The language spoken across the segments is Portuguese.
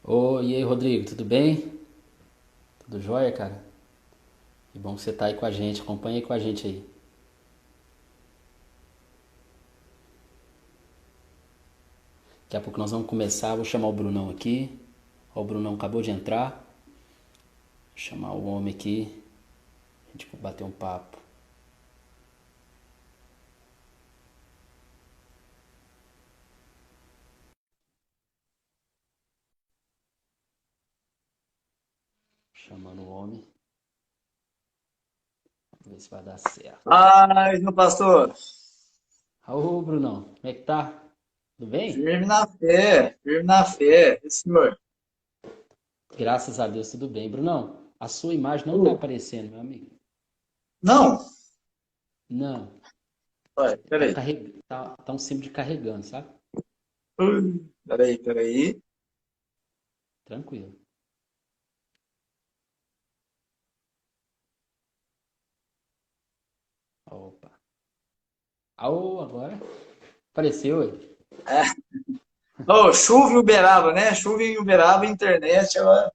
Oi, e aí, Rodrigo, tudo bem? Tudo jóia, cara? Que bom que você tá aí com a gente, acompanha aí com a gente aí. Daqui a pouco nós vamos começar, vou chamar o Brunão aqui. Ó, o Brunão acabou de entrar. Vou chamar o homem aqui, a gente bater um papo. Chamando o homem, vamos ver se vai dar certo. Ai, meu pastor, Ô, Brunão, como é que tá? Tudo bem? firme na fé, esse senhor. Graças a Deus, tudo bem. Brunão, a sua imagem não tá Ô, aparecendo, meu amigo. não, Não, olha, tá, peraí. tá um símbolo de carregando, sabe? Peraí. Tranquilo. Opa. Aô, agora apareceu aí. Ô, chuva em Uberaba, né? Chuva em Uberaba, a internet, É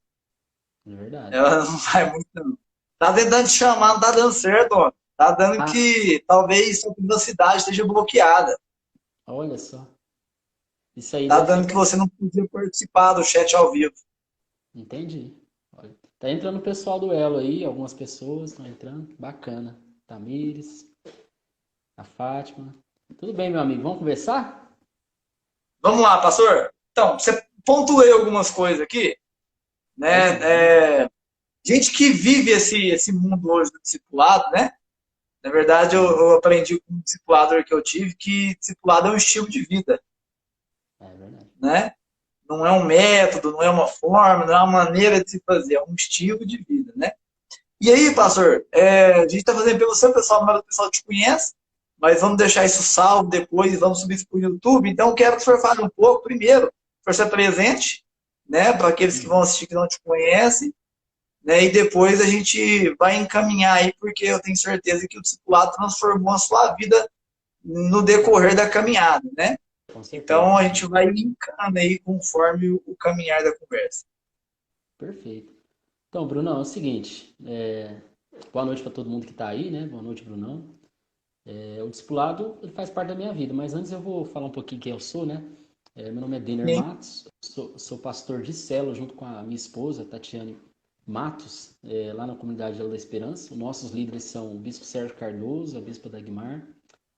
verdade. ela não vai muito, não. Tá tentando te chamar, não tá dando certo, ó. Tá dando Ah, que talvez a velocidade esteja bloqueada. olha só. Isso aí Tá deve ser dando que por. você não podia participar do chat ao vivo. Entendi. Olha, tá entrando o pessoal do Elo aí, algumas pessoas estão entrando. Bacana. Tamires, a Fátima. Tudo bem, meu amigo? Vamos conversar? Vamos lá, pastor. Então, você pontuei algumas coisas aqui, Pois né? não, vamos lá. Gente que vive esse mundo hoje do discipulado, né? Na verdade, Sim, eu aprendi com um discipulador que eu tive que discipulado é um estilo de vida, é verdade. né? Não é um método, não é uma forma, não é uma maneira de se fazer, é um estilo de vida, né? E aí, Verdade. pastor, a gente está fazendo pelo seu pessoal, mas o pessoal te conhece, mas vamos deixar isso salvo depois, vamos subir isso para o YouTube. Então, eu quero que o senhor fale um pouco, primeiro, para ser presente, né, para aqueles que vão Uhum. assistir que não te conhecem, né, e depois a gente vai encaminhar aí, porque eu tenho certeza que o discipulado transformou a sua vida no decorrer da caminhada, né? Com certeza, Então a com gente vai certeza. linkando aí conforme o caminhar da conversa. Perfeito. Então, Brunão, é o seguinte. Boa noite para todo mundo que está aí, né? Boa noite, Brunão. O discipulado, ele faz parte da minha vida, mas antes eu vou falar um pouquinho quem eu sou, né? Meu nome é Denner Sim. Matos, sou pastor de célula junto com a minha esposa, Tatiane Matos, lá na comunidade Ela da Esperança. Os nossos líderes são o Bispo Sérgio Cardoso, a Bispa Dagmar,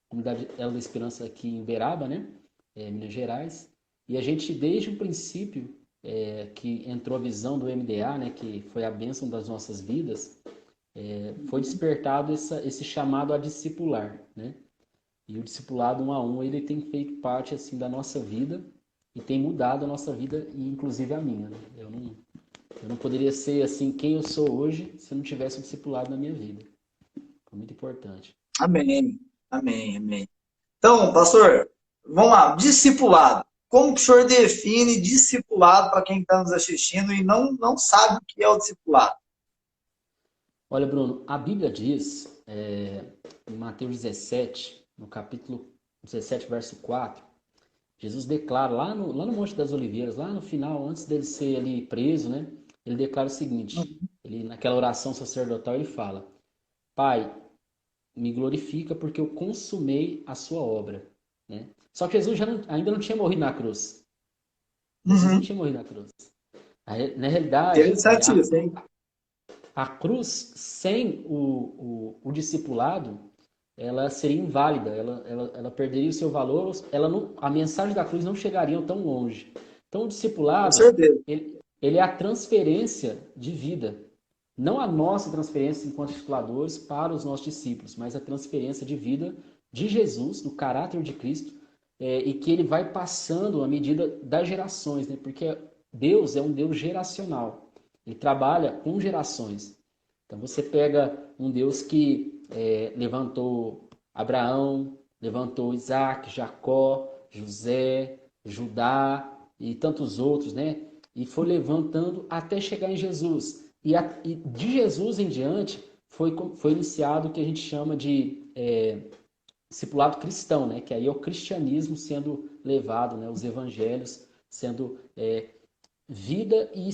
comunidade Ela da Esperança aqui em Uberaba, né? Minas Gerais. E a gente, desde o princípio, que entrou a visão do MDA, né? Que foi a bênção das nossas vidas, foi despertado esse chamado a discipular, né? E o discipulado um a um, ele tem feito parte assim da nossa vida e tem mudado a nossa vida e inclusive a minha, né? Eu não poderia ser assim quem eu sou hoje se eu não tivesse o discipulado na minha vida. Foi muito importante. Amém. Amém. Então, pastor, vamos lá. Discipulado. Como que o senhor define discipulado para quem está nos assistindo e não sabe o que é o discipulado? Olha, Bruno, a Bíblia diz, em Mateus 17, no capítulo 17, verso 4, Jesus declara lá no Monte das Oliveiras, lá no final, antes dele ser ali preso, né? Ele declara o seguinte, ele naquela oração sacerdotal ele fala: Pai, me glorifica porque eu consumei a sua obra, né? Só que Jesus ainda não tinha morrido na cruz. Jesus não Uhum. tinha morrido na cruz. Na realidade, Interessante isso, hein? a cruz sem o discipulado, ela seria inválida, ela perderia o seu valor, a mensagem da cruz não chegaria tão longe. Então, o Com discipulado, certeza. ele é a transferência de vida. Não a nossa transferência enquanto discipuladores para os nossos discípulos, mas a transferência de vida de Jesus, do caráter de Cristo, e que ele vai passando à medida das gerações, né? Porque Deus é um Deus geracional. Ele trabalha com gerações. Então você pega um Deus que levantou Abraão, levantou Isaac, Jacó, José, Judá e tantos outros, né? E foi levantando até chegar em Jesus. E de Jesus em diante foi iniciado o que a gente chama de discipulado cristão, né? Que aí é o cristianismo sendo levado, né? Os evangelhos sendo vida e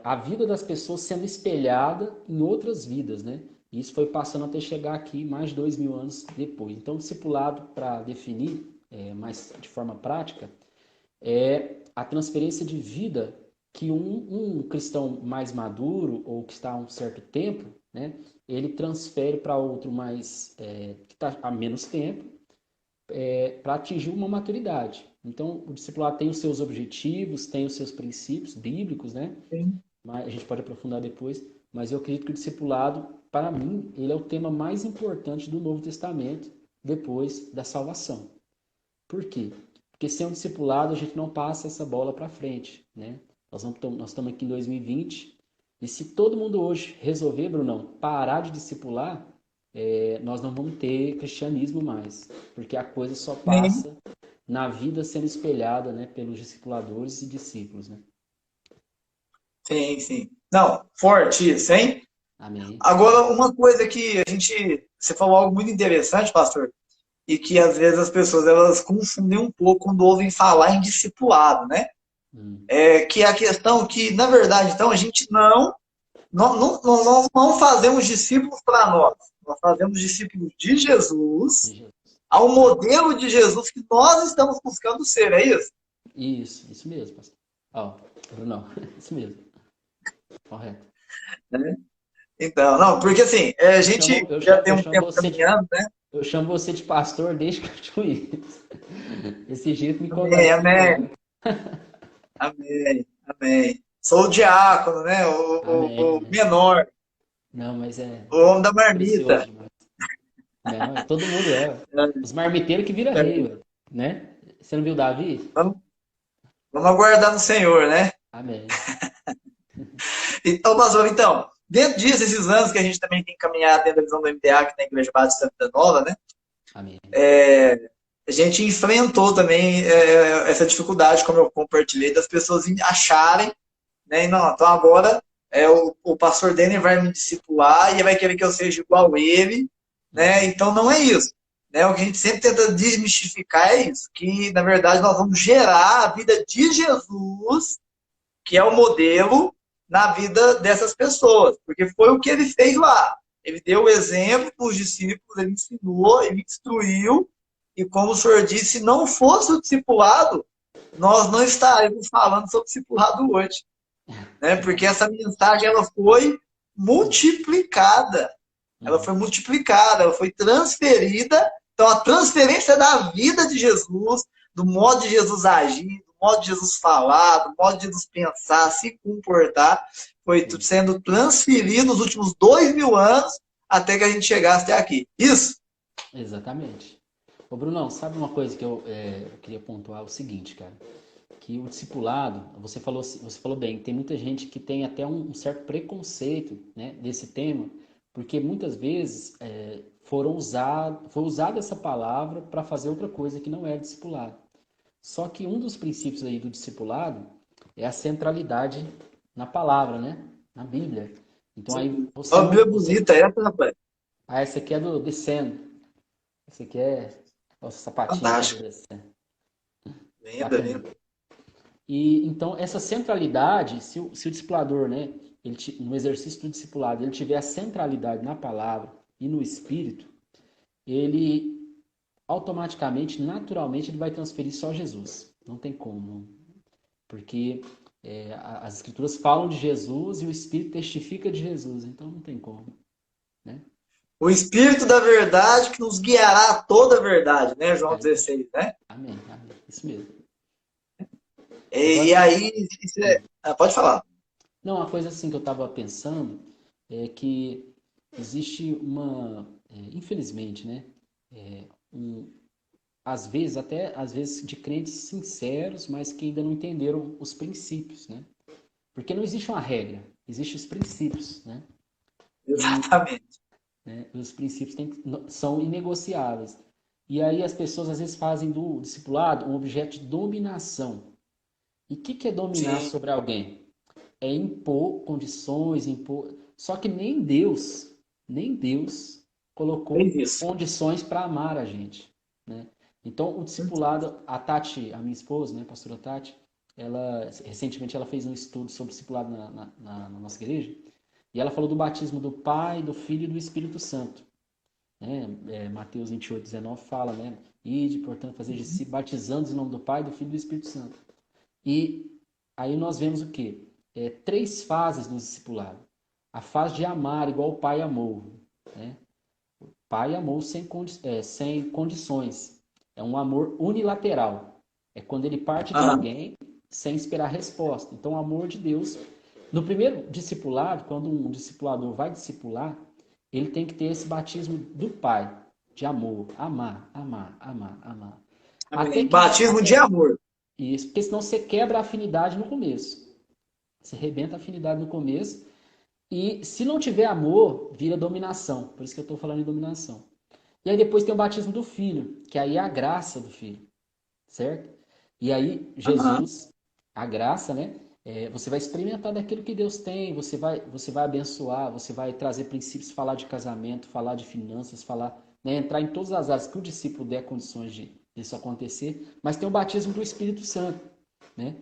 a vida das pessoas sendo espelhada em outras vidas, né? E isso foi passando até chegar aqui mais de 2.000 anos depois. Então, o discipulado, para definir mais de forma prática, é a transferência de vida que um cristão mais maduro ou que está há um certo tempo, né? Ele transfere para outro mais que está há menos tempo para atingir uma maturidade. Então, o discipulado tem os seus objetivos, tem os seus princípios bíblicos, né? Sim. Mas a gente pode aprofundar depois, mas eu acredito que o discipulado, para mim, ele é o tema mais importante do Novo Testamento depois da salvação. Por quê? Porque sem um discipulado a gente não passa essa bola para frente, né? Nós estamos aqui em 2020 e se todo mundo hoje resolver, Brunão, parar de discipular, nós não vamos ter cristianismo mais, porque a coisa só Sim, passa na vida sendo espelhada, né, pelos discipuladores e discípulos, né? sim, sim. Não, forte isso, hein? Amém. Agora, uma coisa que você falou algo muito interessante, pastor, e que às vezes as pessoas elas confundem um pouco quando ouvem falar em discipulado, né? Hum. Que é a questão que, na verdade, então, a gente não fazemos discípulos para nós. Nós fazemos discípulos de Jesus, ao modelo de Jesus que nós estamos buscando ser, é isso? Isso mesmo, pastor. Ó, Brunão, isso mesmo, correto. Né? Então, não, porque assim, a Eu chamo, gente eu já chamo, tem eu um chamo tempo você de, caminhando, né? eu chamo você de pastor desde que eu te conheço. Esse jeito me Amém, conversa muito amém, bem. amém, amém. Sou o diácono, né? O Amém. menor, Não, mas o homem da é precioso marmita. demais. Não, todo mundo é. Os marmiteiros que vira rei, ué, né? Você não viu Davi? Vamos, vamos aguardar no Senhor, né? Amém. Então, pastor, então, dentro disso, esses anos que a gente também tem caminhado dentro da visão do MDA, que na Igreja Batista Vida Nova, né? Amém. A gente enfrentou também essa dificuldade, como eu compartilhei, das pessoas acharem, né? E não, então agora o pastor Denner vai me discipular e vai querer que eu seja igual a ele, né? Uhum. Então não é isso. Né? O que a gente sempre tenta desmistificar é isso, que na verdade nós vamos gerar a vida de Jesus, que é o modelo na vida dessas pessoas, porque foi o que ele fez lá. Ele deu o exemplo para os discípulos, ele ensinou, ele instruiu, e como o senhor disse, se não fosse o discipulado, nós não estaríamos falando sobre discipulado hoje, né? Porque essa mensagem ela foi multiplicada, Uhum. ela foi transferida. Então, a transferência da vida de Jesus, do modo de Jesus agir, do modo de Jesus falar, do modo de Jesus pensar, se comportar, foi Sim, sendo transferido nos últimos 2.000 anos até que a gente chegasse até aqui. Isso? exatamente. Ô, Brunão, sabe uma coisa que eu queria pontuar? O seguinte, cara. Que o discipulado, você falou bem, tem muita gente que tem até um certo preconceito, né, desse tema, porque muitas vezes foi usada essa palavra para fazer outra coisa que não é discipulado. Só que um dos princípios aí do discipulado é a centralidade na palavra, né, na Bíblia. Então aí você Ó, não, Bíblia você, bonita essa, rapaz. essa aqui é do descendo, esse aqui é nossa sapatinho aqui do Fantástico. descendo, Linda, bacana. linda. E então essa centralidade, se o discipulador, né, no exercício do discipulado, ele tiver a centralidade na palavra e no espírito, ele automaticamente, naturalmente, ele vai transferir só Jesus. Não tem como, porque as escrituras falam de Jesus e o Espírito testifica de Jesus, então não tem como, né? O Espírito da verdade que nos guiará a toda a verdade, né? João É, 16, né? amém, amém, isso mesmo. E Agora, aí, pode falar. não, uma coisa assim que eu estava pensando é que existe infelizmente, né, um, às vezes de crentes sinceros, mas que ainda não entenderam os princípios, né? Porque não existe uma regra, existem os princípios, né? E, Exatamente. os princípios são inegociáveis. E aí as pessoas às vezes fazem do discipulado um objeto de dominação. E o que é dominar Sim, sobre alguém? É impor condições, impor. Só que nem Deus é colocou isso. condições para amar a gente, né? Então, o discipulado, a Tati, a minha esposa, né, a pastora Tati, recentemente ela fez um estudo sobre discipulado na nossa igreja, e ela falou do batismo do Pai, do Filho e do Espírito Santo. Né? Mateus 28, 19 fala, né? Ide, portanto, fazer discípulos, batizando em nome do Pai, do Filho e do Espírito Santo. E aí nós vemos o quê? 3 fases do discipulado. A fase de amar igual o Pai amou. Né? O Pai amou sem condições. É um amor unilateral. É quando ele parte de alguém sem esperar resposta. Então, o amor de Deus. No primeiro discipulado, quando um discipulador vai discipular, ele tem que ter esse batismo do Pai, de amor, amar, amar, amar, amar. Batismo de amor. Isso, porque senão você quebra a afinidade no começo. Você rebenta a afinidade no começo. E se não tiver amor, vira dominação. Por isso que eu estou falando em dominação. E aí depois tem o batismo do Filho, que aí é a graça do Filho. Certo? E aí Jesus, a graça, né? Você vai experimentar daquilo que Deus tem, você vai abençoar, você vai trazer princípios, falar de casamento, falar de finanças, falar, né, entrar em todas as áreas que o discípulo der condições disso acontecer, mas tem o batismo do Espírito Santo, né?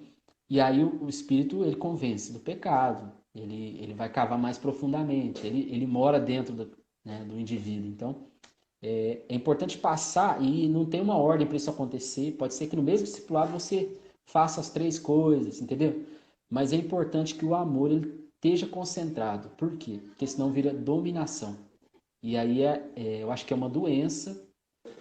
E aí o Espírito, ele convence do pecado, ele vai cavar mais profundamente, ele mora dentro do indivíduo. Então, é importante passar, e não tem uma ordem para isso acontecer, pode ser que no mesmo discipulado você faça as 3 coisas, entendeu? Mas é importante que o amor ele esteja concentrado. Por quê? Porque senão vira dominação. E aí eu acho que é uma doença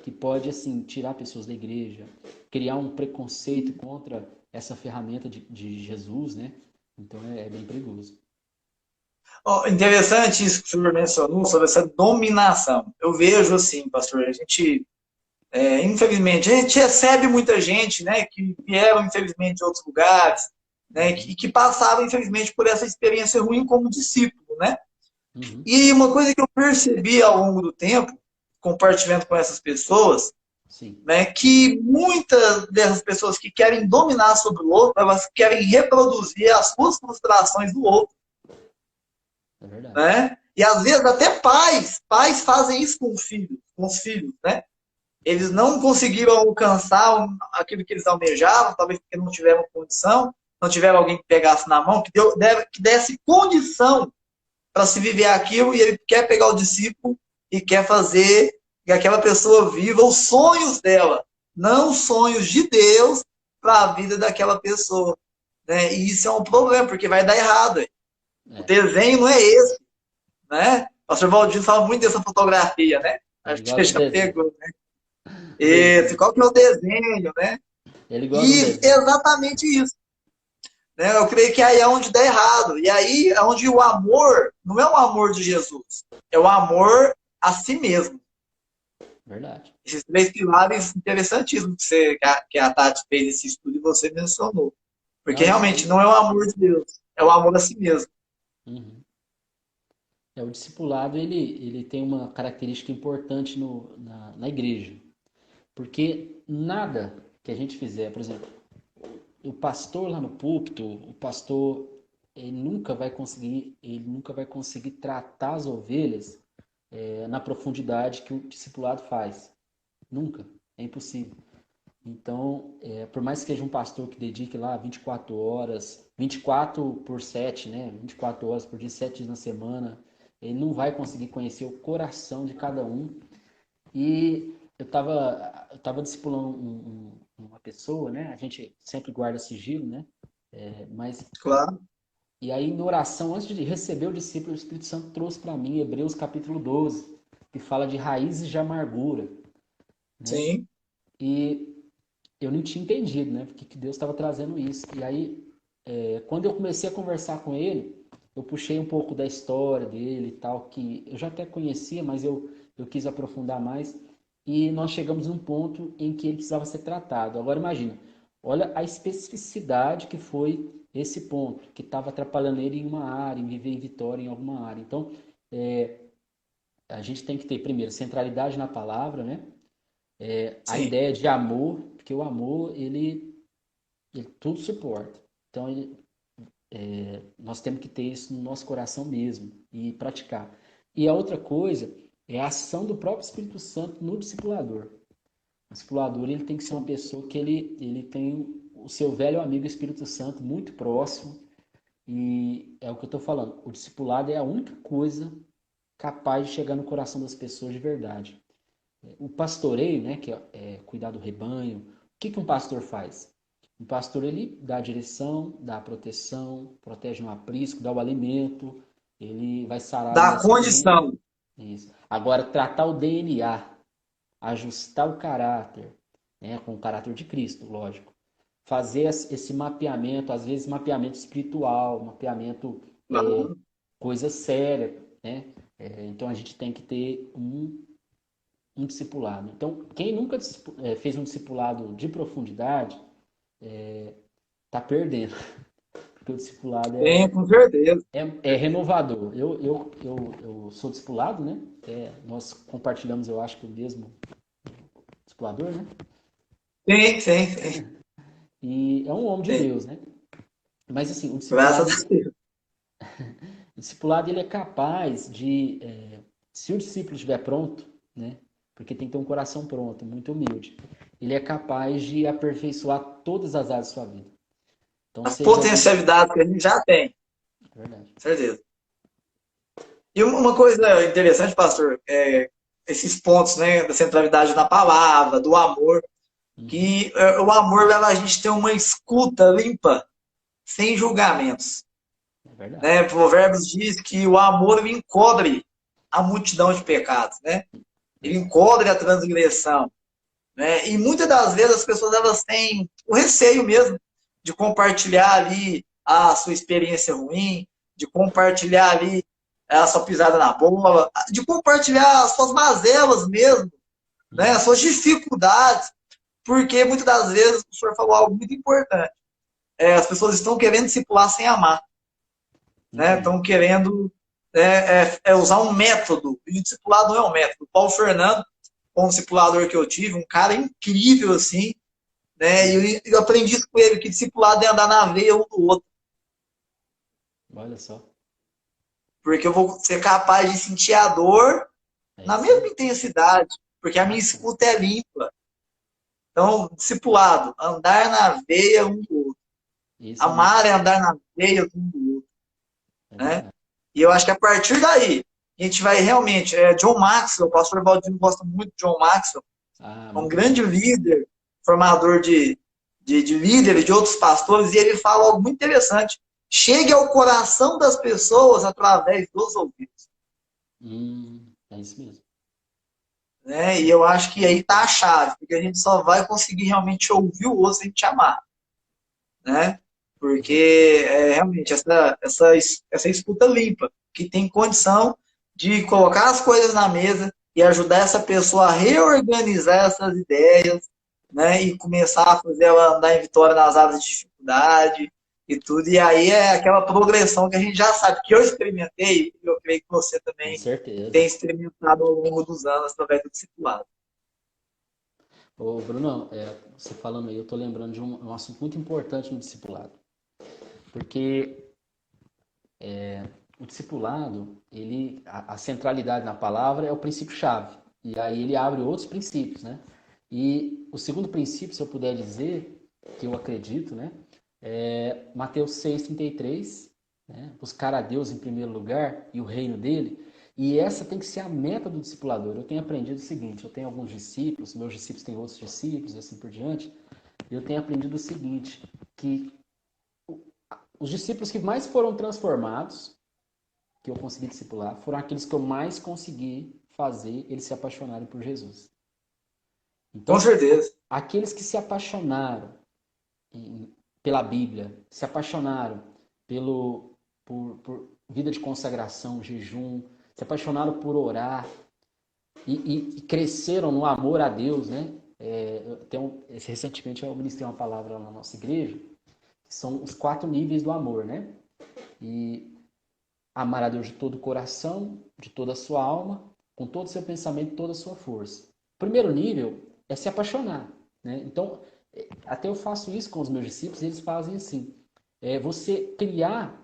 que pode assim tirar pessoas da igreja, criar um preconceito contra essa ferramenta de Jesus, né? Então é bem perigoso. Interessante isso que o senhor mencionou sobre essa dominação. Eu vejo assim, pastor, infelizmente, a gente recebe muita gente, né, que vieram, infelizmente, de outros lugares, né, e que passaram, infelizmente, por essa experiência ruim como discípulo, né? Uhum. E uma coisa que eu percebi ao longo do tempo, compartilhando com essas pessoas, Sim. né, que muitas dessas pessoas que querem dominar sobre o outro, elas querem reproduzir as suas frustrações do outro. É verdade. Né? E às vezes até pais fazem isso com os filhos, né? Eles não conseguiram alcançar aquilo que eles almejavam, talvez porque não tiveram condição, não tiveram alguém que pegasse na mão, que desse condição para se viver aquilo, e ele quer pegar o discípulo e quer fazer que aquela pessoa viva os sonhos dela, não os sonhos de Deus para a vida daquela pessoa. Né? E isso é um problema, porque vai dar errado. O desenho não é esse. Né? O pastor Valdir fala muito dessa fotografia, né? Acho que você já pegou, né? Esse, qual que é o desenho, né? Ele gosta do E desenho. exatamente isso. Né? Eu creio que aí é onde dá errado. E aí é onde o amor não é o amor de Jesus, é o amor a si mesmo. Verdade. Esses 3 pilares interessantíssimos que a Tati fez esse estudo e você mencionou. Porque Não, realmente não é o amor de Deus, é o amor a si mesmo. Uhum. O discipulado ele tem uma característica importante na igreja, porque nada que a gente fizer, por exemplo, o pastor lá no púlpito, o pastor ele nunca vai conseguir tratar as ovelhas na profundidade que o discipulado faz, nunca, é impossível. Então, por mais que seja um pastor que dedique lá 24 horas, 24 por 7, né? 24 horas por dia, 7 dias na semana, ele não vai conseguir conhecer o coração de cada um. E eu tava discipulando uma pessoa, né? A gente sempre guarda sigilo, né? Mas Claro. e aí, na oração, antes de receber o discípulo, o Espírito Santo trouxe para mim Hebreus capítulo 12, que fala de raízes de amargura, né? Sim. E eu não tinha entendido, né? Porque que Deus estava trazendo isso. E aí, quando eu comecei a conversar com ele, eu puxei um pouco da história dele e tal, que eu já até conhecia, mas eu quis aprofundar mais. E nós chegamos num ponto em que ele precisava ser tratado. Agora imagina, olha a especificidade que foi esse ponto, que estava atrapalhando ele em uma área, em viver em Vitória em alguma área. Então, a gente tem que ter, primeiro, centralidade na palavra, né? A Sim. ideia de amor, porque o amor, ele tudo suporta. Então, nós temos que ter isso no nosso coração mesmo e praticar. E a outra coisa é a ação do próprio Espírito Santo no discipulador. O discipulador ele tem que ser uma pessoa que ele tem o seu velho amigo Espírito Santo muito próximo. E é o que eu estou falando. O discipulado é a única coisa capaz de chegar no coração das pessoas de verdade. O pastoreio, né, que é cuidar do rebanho, o que um pastor faz? O pastor, ele dá a direção, dá a proteção, protege no aprisco, dá o alimento, ele vai sarar ali Da as feridas. condição. Isso. Agora, tratar o DNA, ajustar o caráter, né, com o caráter de Cristo, lógico. Fazer esse mapeamento, às vezes mapeamento espiritual, mapeamento Claro. coisa séria, né? Então a gente tem que ter um discipulado. Então, quem nunca fez um discipulado de profundidade, tá perdendo. Porque o discipulado Tem, com certeza. é renovador. Eu sou discipulado, né? Nós compartilhamos, eu acho que o mesmo discipulador, né? Tem, tem, tem. E é um homem de Tem. Deus, né? Mas assim, Graças a Deus. o discipulado ele é capaz de, se o discípulo estiver pronto, né? Porque tem que ter um coração pronto, muito humilde. Ele é capaz de aperfeiçoar todas as áreas da sua vida. Então, As seja potencialidades que a gente já tem, é verdade. com certeza. E uma coisa interessante, pastor, esses pontos, né, da centralidade na palavra, do amor, Uhum, que o amor leva a gente a ter uma escuta limpa, sem julgamentos. é verdade. Né? Provérbios diz que o amor ele encobre a multidão de pecados, né? Ele Verdade. encobre a transgressão, né? E muitas das vezes as pessoas elas têm o receio mesmo de compartilhar ali a sua experiência ruim, de compartilhar ali a sua pisada na bola, de compartilhar as suas mazelas mesmo, né? As Uhum, suas dificuldades, porque muitas das vezes o senhor falou algo muito importante. As pessoas estão querendo discipular sem amar, né? entendi. Estão querendo usar um método, e o discipulado não é um método. O Paulo Fernando, um discipulador que eu tive, um cara incrível assim, né? Uhum. E eu aprendi isso com ele, que discipulado é andar na veia um do outro, Olha só. porque eu vou ser capaz de sentir a dor É na isso mesma mesmo. intensidade, porque a minha Bacana. escuta é limpa. Então, discipulado, andar na veia um do outro. Isso é muito Amar é andar na veia um do outro, é né? verdade. E eu acho que a partir daí, a gente vai realmente. John Maxwell, o pastor Baldino gosta muito de John Maxwell, Ah, é um muito bom. grande líder, formador de líderes, de outros pastores, e ele fala algo muito interessante. Chegue ao coração das pessoas através dos ouvidos. É isso mesmo. Né? E eu acho que aí está a chave, porque a gente só vai conseguir realmente ouvir o outro se a gente amar. Né? Porque realmente essa escuta limpa, que tem condição de colocar as coisas na mesa e ajudar essa pessoa a reorganizar essas ideias, né? E começar a fazer ela andar em vitória nas áreas de dificuldade e tudo. E aí é aquela progressão que a gente já sabe, que eu experimentei, e eu creio que você Com também certeza. tem experimentado ao longo dos anos através do discipulado. Ô, Bruno, você falando aí, eu tô lembrando de um assunto muito importante no discipulado. Porque o discipulado, a centralidade na palavra é o princípio-chave. E aí ele abre outros princípios, né? E o segundo princípio, se eu puder dizer, que eu acredito, né? É Mateus 6,33, né? Buscar a Deus em primeiro lugar e o reino dele. E essa tem que ser a meta do discipulador. Eu tenho aprendido o seguinte, eu tenho alguns discípulos, meus discípulos têm outros discípulos e assim por diante. Eu tenho aprendido o seguinte, que os discípulos que mais foram transformados que eu consegui discipular foram aqueles que eu mais consegui fazer eles se apaixonarem por Jesus. Com Então, certeza. aqueles que se apaixonaram pela Bíblia, se apaixonaram por vida de consagração, jejum, se apaixonaram por orar e cresceram no amor a Deus, né? Recentemente eu ministrei uma palavra na nossa igreja, que são os 4 níveis do amor, né? E amar a Deus de todo o coração, de toda a sua alma, com todo o seu pensamento, toda a sua força. O primeiro nível é se apaixonar. Né? Então, até eu faço isso com os meus discípulos, e eles fazem assim. Você criar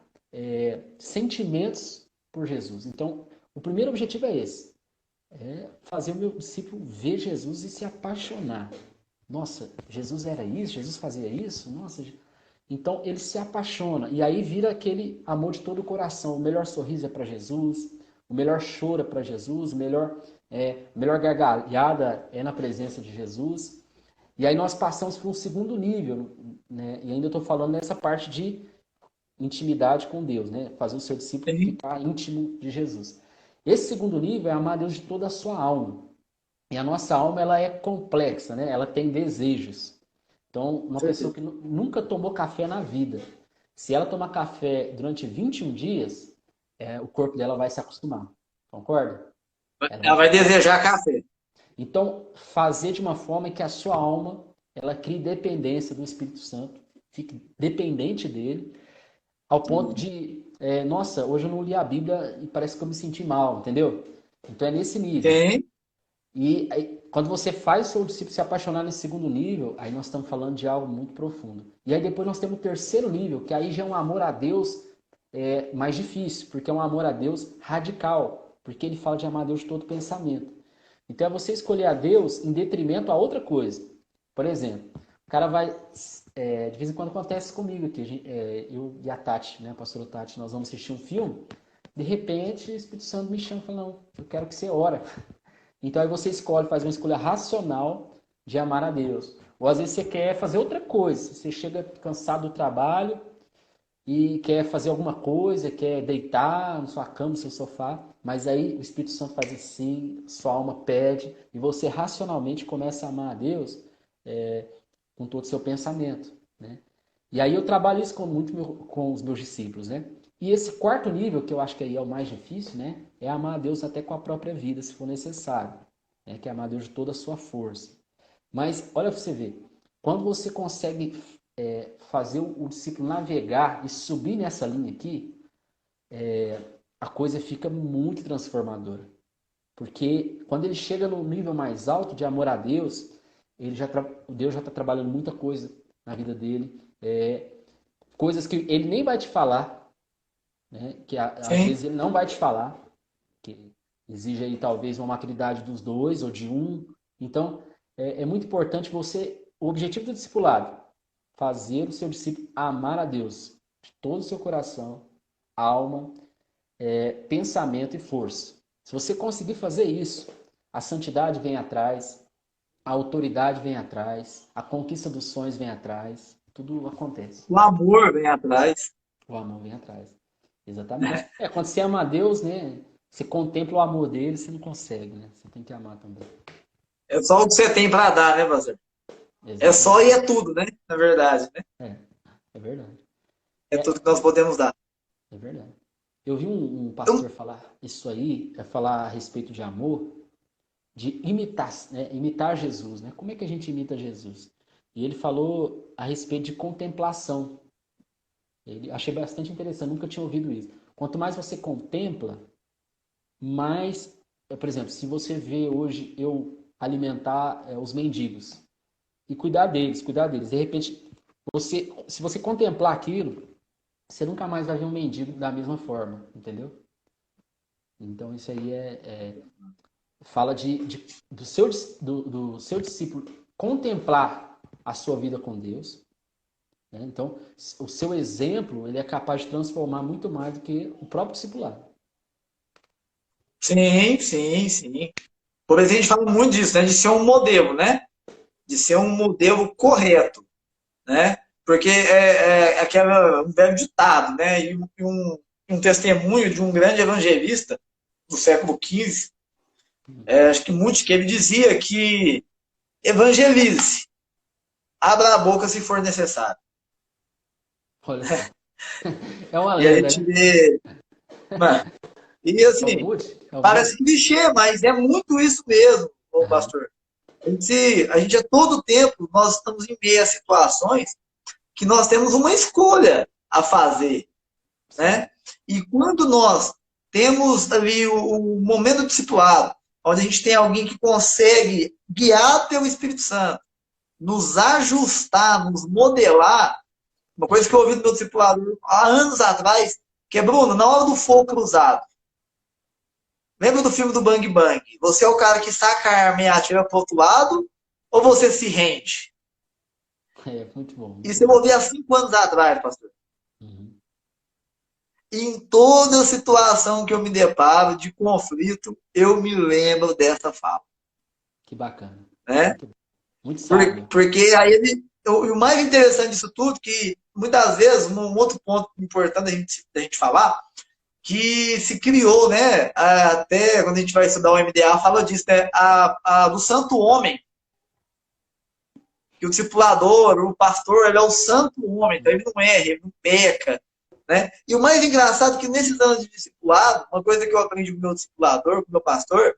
sentimentos por Jesus. Então, o primeiro objetivo é esse. É fazer o meu discípulo ver Jesus e se apaixonar. nossa, Jesus era isso, Jesus fazia isso, nossa. Então ele se apaixona e aí vira aquele amor de todo o coração. O melhor sorriso é para Jesus, o melhor choro é para Jesus, a melhor gargalhada é na presença de Jesus. E aí nós passamos para um segundo nível, né? E ainda estou falando nessa parte de intimidade com Deus, né? Fazer o seu discípulo Sim. ficar íntimo de Jesus. Esse segundo nível é amar Deus de toda a sua alma. E a nossa alma, ela é complexa, né? Ela tem desejos. Então, Com uma pessoa certeza. que nunca tomou café na vida, se ela tomar café durante 21 dias, o corpo dela vai se acostumar. Concorda? Ela vai Ela vai ficar. desejar café. Então, fazer de uma forma que a sua alma, ela crie dependência do Espírito Santo, fique dependente dele, ao ponto de, nossa, hoje eu não li a Bíblia e parece que eu me senti mal, entendeu? Então é nesse nível. Sim. E aí, quando você faz o seu discípulo se apaixonar nesse segundo nível, aí nós estamos falando de algo muito profundo. E aí depois nós temos o terceiro nível, que aí já é um amor a Deus mais difícil, porque é um amor a Deus radical, porque ele fala de amar a Deus de todo pensamento. Então é você escolher a Deus em detrimento a outra coisa. Por exemplo, o cara vai. De vez em quando acontece comigo aqui, eu e a Tati, né, a pastora Tati, nós vamos assistir um filme, de repente o Espírito Santo me chama e fala, não, eu quero que você ore. Então aí você escolhe, faz uma escolha racional de amar a Deus. Ou às vezes você quer fazer outra coisa, você chega cansado do trabalho e quer fazer alguma coisa, quer deitar na sua cama, no seu sofá, mas aí o Espírito Santo faz assim, sua alma pede, e você racionalmente começa a amar a Deus é, com todo o seu pensamento, né? E aí eu trabalho isso com os meus discípulos, né? E esse quarto nível, que eu acho que aí é o mais difícil, né? É amar a Deus até com a própria vida, se for necessário, né? Que é amar a Deus de toda a sua força. Mas olha para você ver, quando você consegue fazer o discípulo navegar e subir nessa linha aqui, a coisa fica muito transformadora. Porque quando ele chega no nível mais alto de amor a Deus, Deus já está trabalhando muita coisa na vida dele. Coisas que ele nem vai te falar, né? Que às Sim. vezes ele não vai te falar, que exige aí talvez uma maturidade dos dois ou de um. Então, é muito importante o objetivo do discipulado, fazer o seu discípulo amar a Deus de todo o seu coração, alma, pensamento e força. Se você conseguir fazer isso, a santidade vem atrás, a autoridade vem atrás, a conquista dos sonhos vem atrás, tudo acontece. O amor vem atrás. O amor vem atrás. Exatamente. Quando você ama a Deus, né? Você contempla o amor dele, você não consegue, né? Você tem que amar também. É só o que você tem para dar, né, pastor? É só Exatamente. e é tudo, né? Na verdade, né? É verdade. É É, tudo que nós podemos dar. é verdade. Eu vi um Então, pastor falar isso aí, falar a respeito de amor, de imitar, né? Imitar Jesus, né? Como é que a gente imita Jesus? E ele falou a respeito de contemplação. Achei bastante interessante, nunca tinha ouvido isso. Quanto mais você contempla, mais, por exemplo, se você vê hoje eu alimentar os mendigos e cuidar deles, de repente, se você contemplar aquilo, você nunca mais vai ver um mendigo da mesma forma, entendeu? Então isso aí fala do seu discípulo contemplar a sua vida com Deus, né? Então o seu exemplo ele é capaz de transformar muito mais do que o próprio discipulado. sim, sim, sim. Por exemplo, a gente fala muito disso, né? De ser um modelo, né? De ser um modelo correto, né? Porque é aquela, um velho ditado, né? E um testemunho de um grande evangelista do século XV, acho que muito que ele dizia que evangelize, abra a boca se for necessário. Olha só, é uma E a lenda, gente né? vê, mano, e É o assim, Moody? É o parece Moody? clichê, mas é muito isso mesmo, ô Aham. pastor. A gente a todo tempo, nós estamos em meio a situações que nós temos uma escolha a fazer, Sim. né? E quando nós temos ali o momento discipulado, onde a gente tem alguém que consegue guiar pelo Espírito Santo, nos ajustar, nos modelar, uma coisa que eu ouvi do meu discipulador há anos atrás, que é, Bruno, na hora do fogo cruzado, lembra do filme do Bang Bang? Você é o cara que saca a arma e atira para o outro lado, ou você se rende? É, muito bom. Muito Isso eu bom. ouvi há 5 anos atrás, pastor. Uhum. Em toda situação que eu me deparo de conflito, eu me lembro dessa fala, Que bacana. né? Muito bom. Muito sábio. Porque aí o mais interessante disso tudo, que muitas vezes, um outro ponto importante da gente falar, que se criou, né? Até quando a gente vai estudar o MDA, fala disso, né? Do santo homem, que o discipulador, o pastor, ele é o santo homem, então ele não erra, ele não peca, né? E o mais engraçado é que nesses anos de discipulado, uma coisa que eu aprendi com o meu discipulador, com o meu pastor,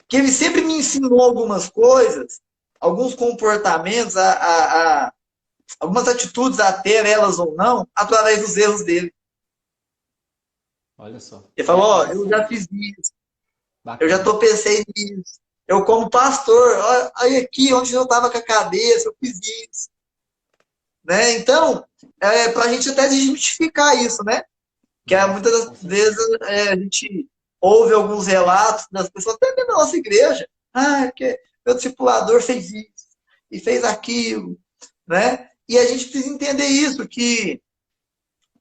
que ele sempre me ensinou algumas coisas, alguns comportamentos, algumas atitudes a ter, elas ou não, através dos erros dele. Olha só. Ele falou, ó, eu Isso já é fiz isso, eu já bacana. tropecei nisso, eu como pastor, olha aqui onde eu estava com a cabeça, eu fiz isso. Né? Então, para a gente até desmistificar isso, né? Que Uhum. muitas Com das vezes certeza. a gente ouve alguns relatos das pessoas, até dentro da nossa igreja. Ah, porque meu discipulador fez isso e fez aquilo, né? E a gente precisa entender isso, que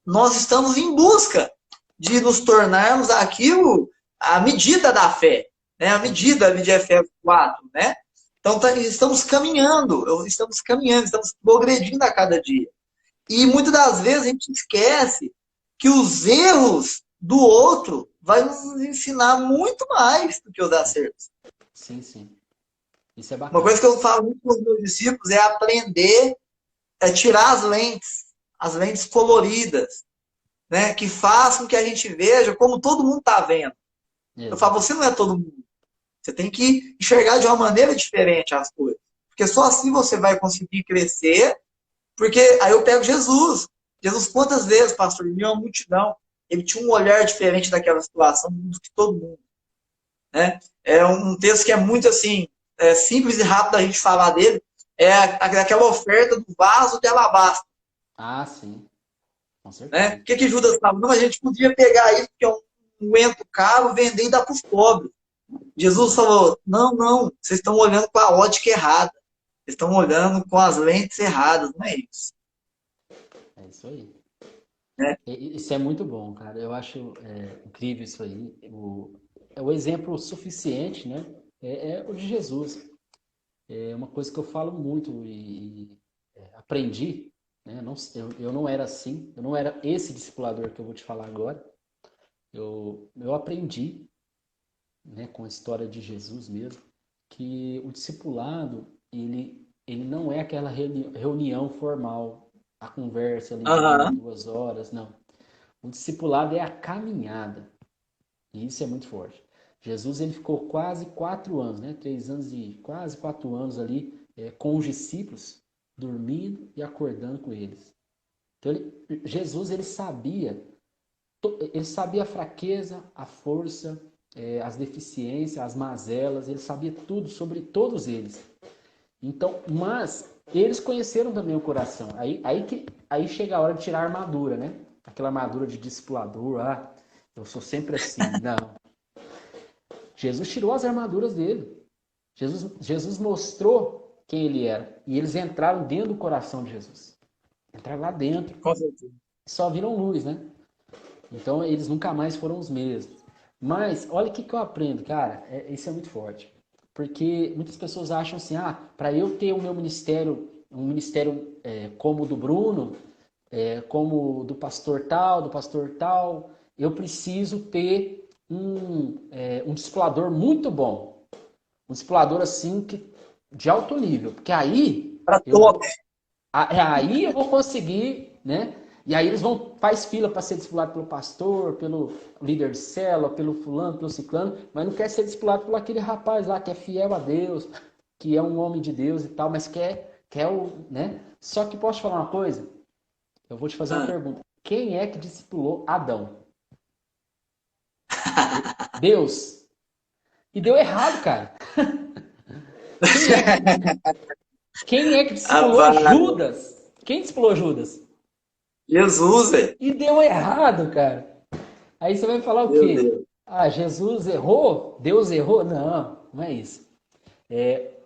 nós estamos em busca de nos tornarmos aquilo, a medida da fé, né? A medida ali de Efésios 4, né? Então, estamos caminhando, estamos progredindo a cada dia. E muitas das vezes a gente esquece que os erros do outro vai nos ensinar muito mais do que os acertos. Sim, sim. Isso é Uma coisa bacana. que eu falo muito com os meus discípulos é aprender a tirar as lentes coloridas, né, que façam que a gente veja como todo mundo está vendo. Eu falo, Exato. você não é todo mundo. Você tem que enxergar de uma maneira diferente as coisas. Porque só assim você vai conseguir crescer. Porque aí eu pego Jesus. Jesus, quantas vezes, pastor, ele viu uma multidão. Ele tinha um olhar diferente daquela situação do que todo mundo. Né? É um texto que é muito assim, simples e rápido a gente falar dele. É aquela oferta do vaso de alabastro. Ah, sim. Com Né? certeza. O que Judas fala? Não, a gente podia pegar isso, que é um unguento caro, vender e dar para os pobres. Jesus falou: não, não, vocês estão olhando com a ótica errada. Vocês estão olhando com as lentes erradas, não é isso. É isso aí. Né? Isso é muito bom, cara. Eu acho incrível isso aí. É o exemplo suficiente, né? É o de Jesus. É uma coisa que eu falo muito e aprendi, né? Eu não era assim, eu não era esse discipulador que eu vou te falar agora. Eu aprendi, né, com a história de Jesus mesmo, que o discipulado, ele não é aquela reunião formal, a conversa ali de uma, Aham. 2 horas, não. O discipulado é a caminhada. E isso é muito forte. Jesus ele ficou quase 4 anos, né? 3 anos e quase 4 anos ali com os discípulos, dormindo e acordando com eles. Então Jesus ele sabia a fraqueza, a força, as deficiências, as mazelas, ele sabia tudo sobre todos eles. Então, mas eles conheceram também o coração. Aí chega a hora de tirar a armadura, né? Aquela armadura de discipulador, eu sou sempre assim. Não. Jesus tirou as armaduras dele. Jesus mostrou quem ele era. E eles entraram dentro do coração de Jesus. Entraram lá dentro. Com certeza. Só viram luz, né? Então eles nunca mais foram os mesmos. Mas olha o que eu aprendo, cara. Isso é muito forte. Porque muitas pessoas acham assim, para eu ter o meu ministério, um ministério como o do Bruno, como o do pastor tal, eu preciso ter um discipulador muito bom. Um discipulador assim de alto nível. Porque Para top. aí eu vou conseguir, né? E aí eles faz fila para ser discipulado pelo pastor, pelo líder de célula, pelo fulano, pelo ciclano, mas não quer ser discipulado por aquele rapaz lá que é fiel a Deus, que é um homem de Deus e tal, mas quer o, né? Só que posso te falar uma coisa? Eu vou te fazer uma Ah. pergunta. Quem é que discipulou Adão? Deus. E deu errado, cara. Quem é, quem é que discipulou Rapaz, Judas? Quem discipulou Judas? Jesus, velho. E deu errado, cara. Aí você vai falar o Meu quê? Deus. Jesus errou? Deus errou? Não, não é isso.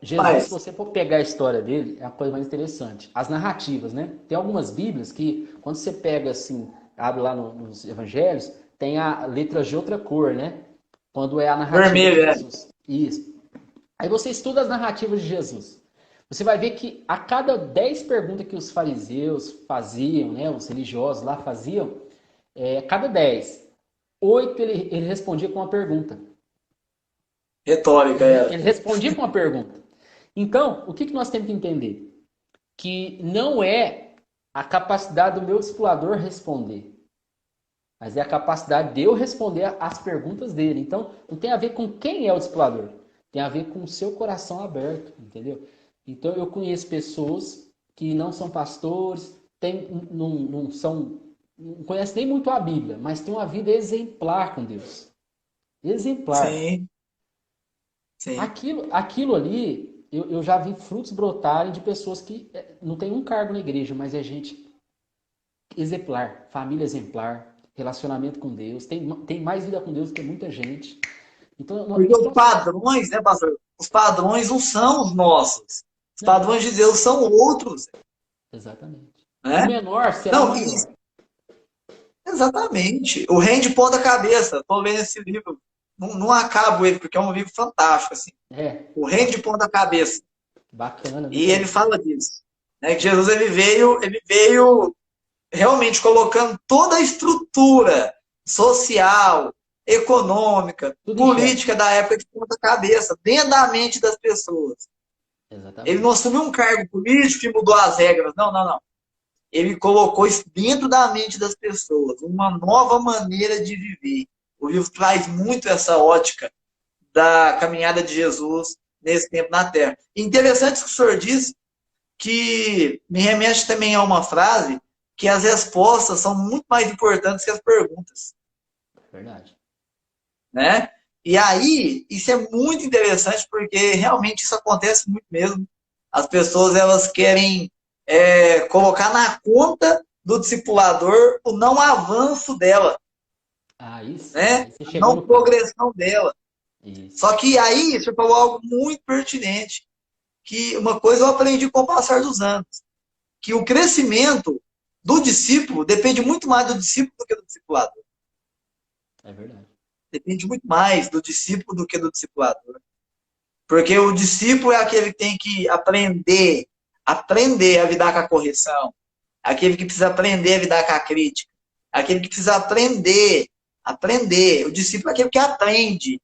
Jesus, se você for pegar a história dele, é a coisa mais interessante. As narrativas, né? Tem algumas Bíblias que, quando você pega assim, abre lá nos Evangelhos, tem a letras de outra cor, né? Quando é a narrativa de Vermelho, é. Jesus. Isso. Aí você estuda as narrativas de Jesus. Você vai ver que a cada 10 perguntas que os fariseus faziam, né? Os religiosos lá faziam, cada 10, 8 ele respondia com uma pergunta. Retórica, Ele era. respondia com uma pergunta. Então, o que nós temos que entender? Que não é a capacidade do meu discipulador responder, mas é a capacidade de eu responder as perguntas dele. Então, não tem a ver com quem é o discipulador, tem a ver com o seu coração aberto, entendeu? Então, eu conheço pessoas que não são pastores, não conhecem nem muito a Bíblia, mas têm uma vida exemplar com Deus. Exemplar. Sim, sim. Aquilo ali, eu já vi frutos brotarem de pessoas que não tem um cargo na igreja, mas é gente exemplar, família exemplar, relacionamento com Deus, tem mais vida com Deus do que muita gente. Então, Porque os padrões, né, pastor? Os padrões não são os nossos. Os padrões de Deus são outros. Exatamente. Né? O menor será Não, maior. exatamente. O Rei de Ponta Cabeça. Estou lendo esse livro. Não acabo ele, porque é um livro fantástico. Assim. O Rei de Ponta Cabeça. Bacana. E ele fala disso. Né, que Jesus ele veio realmente colocando toda a estrutura social, econômica, Tudo política da época de ponta cabeça, dentro da mente das pessoas. Exatamente. Ele não assumiu um cargo político e mudou as regras. Não, não, não. Ele colocou isso dentro da mente das pessoas, uma nova maneira de viver. O livro traz muito essa ótica da caminhada de Jesus nesse tempo na Terra. Interessante o que o senhor disse, que me remete também a uma frase que as respostas são muito mais importantes que as perguntas. Verdade. Né? E aí, isso é muito interessante, porque realmente isso acontece muito mesmo. As pessoas elas querem colocar na conta do discipulador o não avanço dela. Isso. Né? A não progressão dela. Isso. Só que aí você falou algo muito pertinente, que uma coisa eu aprendi com o passar dos anos, que o crescimento do discípulo depende muito mais do discípulo do que do discipulador. É verdade. Depende muito mais do discípulo do que do discipulador. Porque o discípulo é aquele que tem que aprender a lidar com a correção, aquele que precisa aprender a lidar com a crítica, aquele que precisa aprender. O discípulo é aquele que aprende.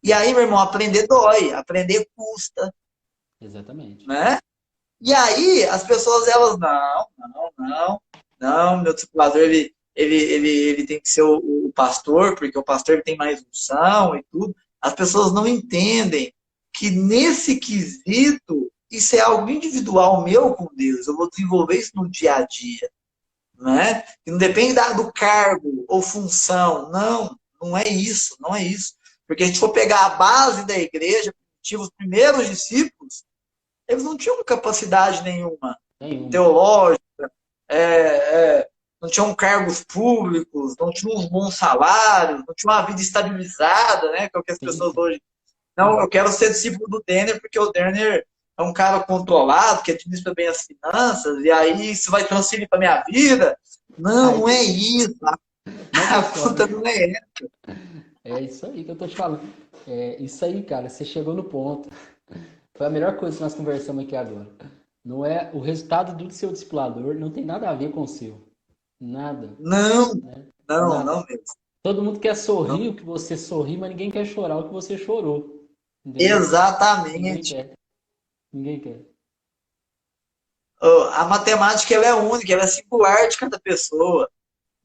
E aí, meu irmão, aprender dói, aprender custa. Exatamente. Né? E aí, as pessoas, elas, não, meu discipulador, ele tem que ser o pastor, porque o pastor tem mais unção e tudo. As pessoas não entendem que nesse quesito, isso é algo individual meu com Deus. Eu vou desenvolver isso no dia a dia. Né? E não depende do cargo ou função. Não é isso, não é isso. Porque a gente for pegar a base da igreja, os primeiros discípulos, eles não tinham capacidade nenhuma. Teológica, não tinham cargos públicos, não tinham uns bons salários, não tinham uma vida estabilizada, né? Que é o que as pessoas hoje... Não, eu quero ser discípulo do Denner, porque o Denner é um cara controlado, que administra bem as finanças, e aí isso vai transferir para minha vida. Não é isso. A conta não é essa. É isso aí que eu tô te falando. É isso aí, cara, você chegou no ponto. Foi a melhor coisa que nós conversamos aqui agora. Não é o resultado do seu discipulador, não tem nada a ver com o seu. Nada. Não, né? não mesmo. Todo mundo quer sorrir o que você sorri, mas ninguém quer chorar o que você chorou. Entendeu? Exatamente. Ninguém quer. A matemática ela é única, ela é singular de cada pessoa.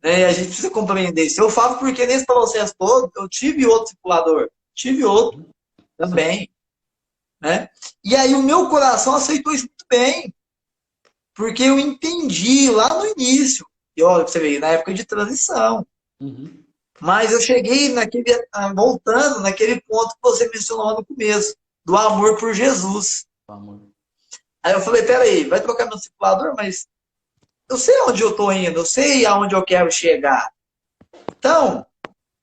Né? E a gente precisa compreender isso. Eu falo porque nesse processo todo, eu tive outro discipulador. Tive outro também. Né? E aí o meu coração aceitou isso muito bem. Porque eu entendi lá no início. E olha, você vê, na época de transição. Uhum. Mas eu cheguei voltando naquele ponto que você mencionou no começo, do amor por Jesus. Amor. Aí eu falei, peraí, vai trocar meu discipulador, mas eu sei onde eu estou indo, eu sei aonde eu quero chegar. Então,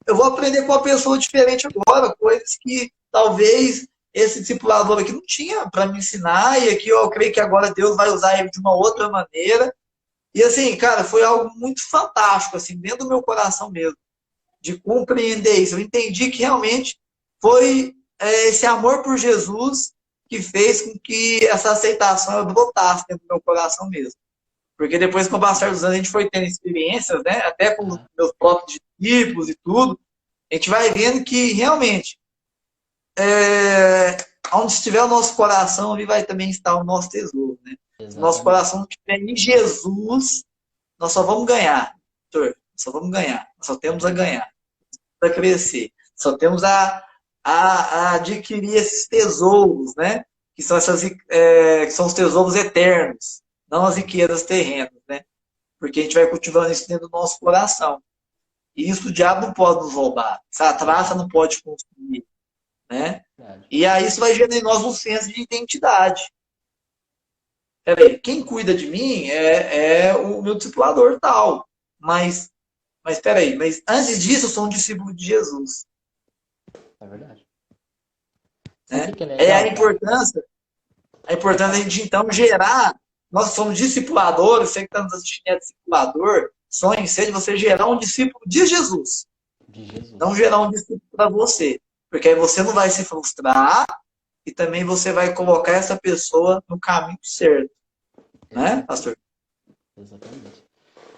eu vou aprender com uma pessoa diferente agora, coisas que talvez esse discipulador aqui não tinha para me ensinar, e aqui eu creio que agora Deus vai usar ele de uma outra maneira. E assim, cara, foi algo muito fantástico, assim, dentro do meu coração mesmo, de compreender isso. Eu entendi que realmente foi esse amor por Jesus que fez com que essa aceitação eu brotasse dentro do meu coração mesmo. Porque depois, com o passar dos anos, a gente foi tendo experiências, né? Até com os meus próprios discípulos e tudo, a gente vai vendo que realmente, onde estiver o nosso coração, ali vai também estar o nosso tesouro, né? Se o nosso coração não estiver em Jesus, nós só vamos ganhar, doutor. Só vamos ganhar. Nós só temos a ganhar, a crescer. Só temos a adquirir esses tesouros, né? Que são, que são os tesouros eternos, não as riquezas terrenas, né? Porque a gente vai cultivando isso dentro do nosso coração. E isso o diabo não pode nos roubar. Essa traça não pode consumir, né? E aí isso vai gerando em nós um senso de identidade. Peraí, quem cuida de mim é o meu discipulador tal. Mas peraí, mas antes disso eu sou um discípulo de Jesus. É verdade. Né? Que é legal, a importância de a gente então gerar. Nós somos discipuladores, você que está nos assistindo é discipulador, sonho em ser de você gerar um discípulo de Jesus. De Jesus. Não gerar um discípulo para você. Porque aí você não vai se frustrar e também você vai colocar essa pessoa no caminho certo. Né, pastor? Exatamente.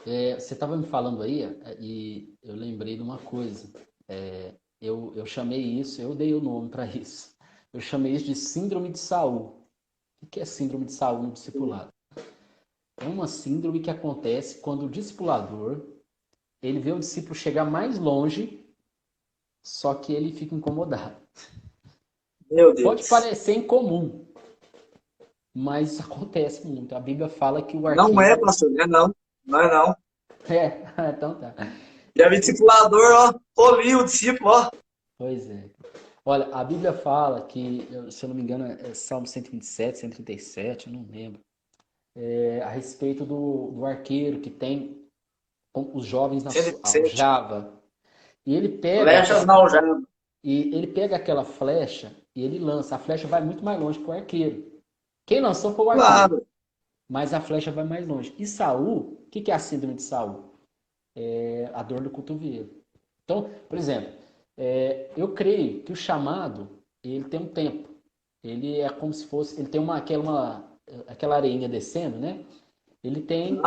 Você estava me falando aí e eu lembrei de uma coisa. Eu chamei isso, eu dei o nome para isso. Eu chamei isso de síndrome de Saul. O que é síndrome de Saul no discipulado? É uma síndrome que acontece quando o discipulador ele vê o discípulo chegar mais longe, só que ele fica incomodado. Meu Deus. Pode parecer incomum, mas isso acontece muito. A Bíblia fala que o arqueiro... Não é, pastor, não é não. Então tá. E a discipulador, ó, tolinho o discípulo, ó. Pois é. Olha, a Bíblia fala que, se eu não me engano, é Salmo 127, 137, eu não lembro, a respeito do arqueiro que tem os jovens na aljava. E ele pega... Flechas na aljava. E ele pega aquela flecha e ele lança. A flecha vai muito mais longe que o arqueiro. Quem lançou foi o arqueiro. Claro. Mas a flecha vai mais longe. E Saul, o que é a síndrome de Saul? É a dor do cotovelo. Então, por exemplo, eu creio que o chamado, ele tem um tempo. Ele é como se fosse... Ele tem aquela areinha descendo, né? Ele tem...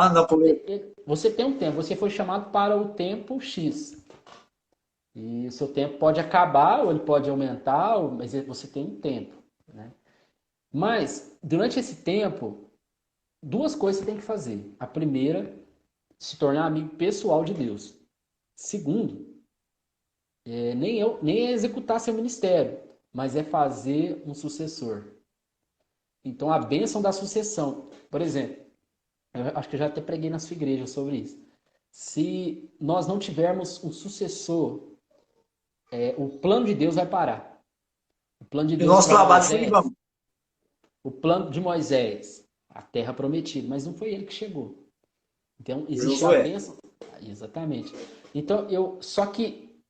Você tem um tempo. Você foi chamado para o tempo X. E o seu tempo pode acabar, ou ele pode aumentar, mas você tem um tempo. Né? Mas, durante esse tempo, duas coisas você tem que fazer. A primeira, se tornar amigo pessoal de Deus. Segundo, nem é executar seu ministério, mas é fazer um sucessor. Então, a bênção da sucessão. Por exemplo, eu acho que eu já até preguei na sua igreja sobre isso. Se nós não tivermos um sucessor, o plano de Deus vai parar. O plano de Deus nosso trabalho sempre vamos. O plano de Moisés, a terra prometida, mas não foi ele que chegou. Então, existe a bênção. Exatamente. Então, só que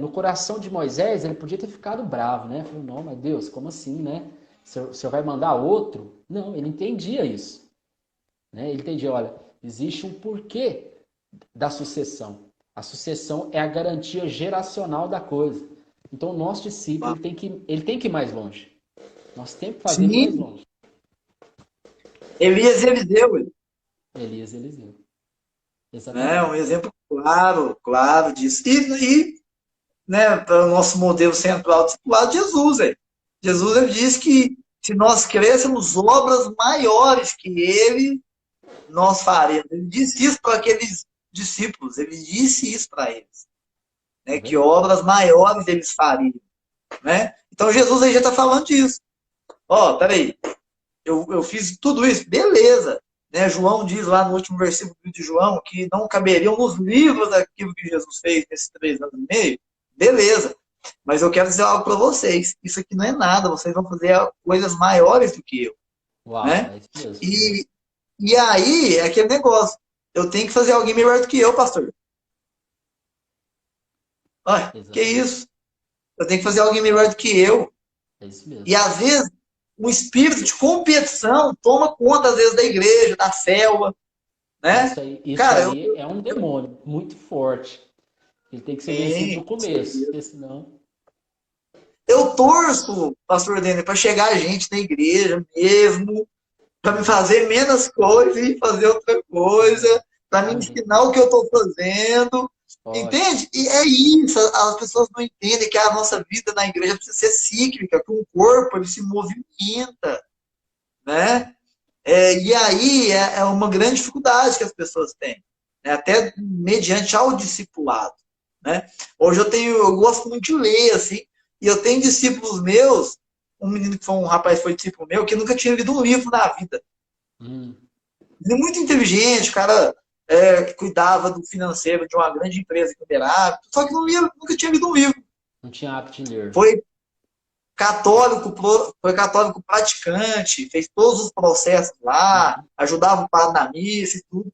no coração de Moisés, ele podia ter ficado bravo, né? Falou, não, mas Deus, como assim, né? O senhor vai mandar outro? Não, ele entendia isso. Né? Ele entendia, olha, existe um porquê da sucessão. A sucessão é a garantia geracional da coisa. Então, o nosso discípulo ele tem que ir mais longe. Nós temos que fazer mais longe. Elias e Eliseu. Elias e Eliseu. Exatamente. Um exemplo claro disso. E né, para o nosso modelo central discipulado, Jesus. Jesus ele disse que se nós crescemos obras maiores que ele, nós faremos. Ele disse isso para aqueles discípulos, ele disse isso para eles, né, que obras maiores eles fariam, né? Então Jesus aí já está falando disso. Peraí, eu fiz tudo isso, beleza, né? João diz lá no último versículo de João que não caberiam nos livros aquilo que Jesus fez nesses 3 anos e meio, beleza, mas eu quero dizer algo para vocês, isso aqui não é nada, vocês vão fazer coisas maiores do que eu. Uau, né? E aí é aquele negócio, eu tenho que fazer alguém melhor do que eu, pastor. Olha, que isso? Eu tenho que fazer alguém melhor do que eu. É isso mesmo. E às vezes o espírito de competição toma conta, às vezes, da igreja, da célula, né? Isso Cara, aí é um demônio muito forte. Ele tem que ser vencido sim, no começo, porque senão. eu torço, pastor Dene, para chegar gente na igreja mesmo, para me fazer menos coisa e fazer outra coisa, para me Amém. ensinar o que eu estou fazendo. Ótimo. Entende? E é isso, as pessoas não entendem que a nossa vida na igreja precisa ser cíclica, que o corpo ele se movimenta, né? E aí é uma grande dificuldade que as pessoas têm, né? Até mediante ao discipulado, né? Hoje eu gosto muito de ler, assim, e eu tenho discípulos meus, um menino que foi um rapaz que foi discípulo meu, que nunca tinha lido um livro na vida. Hum, Ele é muito inteligente, o cara que cuidava do financeiro de uma grande empresa que era hábito, só que nunca tinha lido um livro. não tinha hábito de ler. Foi católico, foi católico praticante, fez todos os processos lá, Uhum. ajudava o padre na missa e tudo.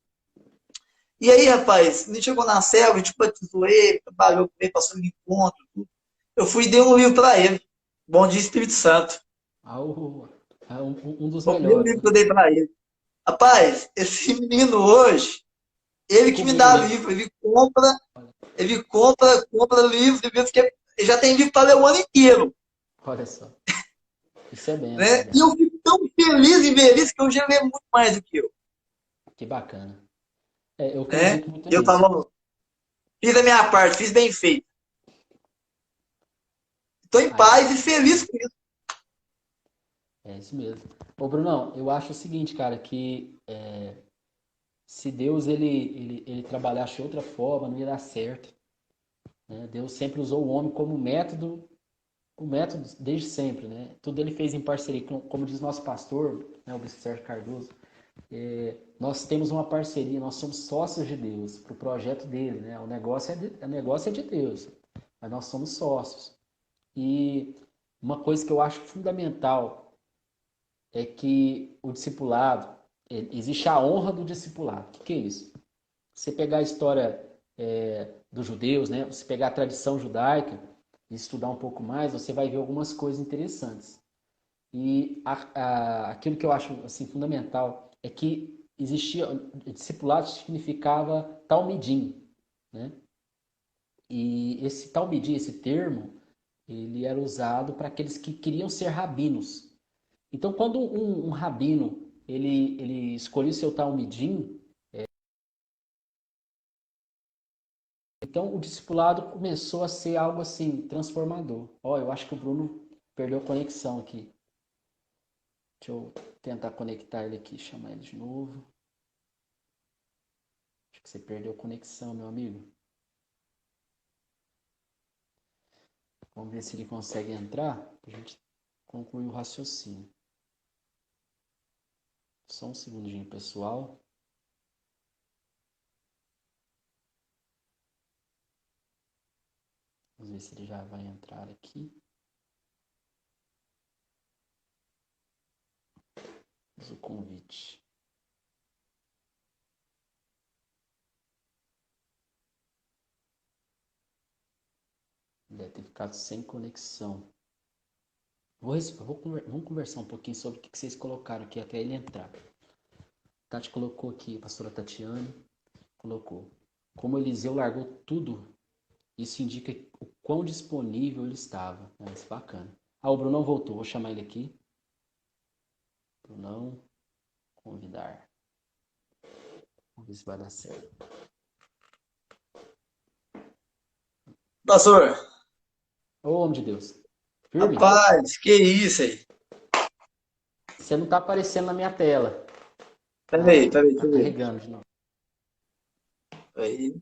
E aí, rapaz, ele chegou na selva, a gente batizou ele, trabalhou com ele, passou no encontro, tudo. Eu fui e dei um livro para ele. Bom Dia Espírito Santo. É um dos Foi o primeiro melhores, livro né? que eu dei para ele. Rapaz, esse menino hoje, ele que me Comigo dá mesmo. livro, compra livro, que ele já tem livro para ler o ano inteiro. Olha só. Isso é benção, é Né? E eu benção. fico tão feliz em ver isso que eu já leio muito mais do que eu. Que bacana. É, eu Né? acredito muito Eu nisso. tava, fiz a minha parte, fiz bem feito. Estou em Aí, paz e feliz com isso. é isso mesmo. Ô, Brunão, eu acho o seguinte, cara, que se Deus ele trabalhasse de outra forma, não ia dar certo. Né? Deus sempre usou o homem como método, o método desde sempre, né? Tudo ele fez em parceria, como diz nosso pastor, né, o Bispo Sérgio Cardoso. Nós temos uma parceria, nós somos sócios de Deus para o projeto dele, né? O negócio é de Deus, mas nós somos sócios. E uma coisa que eu acho fundamental é que o discipulado, existe a honra do discipulado. O que é isso? Você pegar a história dos judeus, né? Você pegar a tradição judaica e estudar um pouco mais, você vai ver algumas coisas interessantes. E aquilo que eu acho assim, fundamental é que existia, discipulado significava talmidim, né? E esse talmidim, esse termo, ele era usado para aqueles que queriam ser rabinos. Então, quando um rabino ele escolheu seu talmidim, então o discipulado começou a ser algo assim transformador. Ó, eu acho que o Bruno perdeu a conexão aqui. Deixa eu tentar conectar ele aqui, chamar ele de novo. Acho que você perdeu a conexão, meu amigo. Vamos ver se ele consegue entrar para a gente concluir o raciocínio. Só um segundinho, pessoal. Vamos ver se ele já vai entrar aqui. Fiz o convite. Deve ter ficado sem conexão. Vamos conversar um pouquinho sobre o que vocês colocaram aqui até ele entrar. Tati colocou aqui, a pastora Tatiane colocou. Como Eliseu largou tudo, isso indica o quão disponível ele estava. Isso é bacana. O Brunão voltou, vou chamar ele aqui. Brunão, convidar. Vamos ver se vai dar certo. Pastor, Ô, homem de Deus. Firme? rapaz, que isso aí? Você não está aparecendo na minha tela. Peraí, Tá deixa eu ver. carregando de novo. Aí.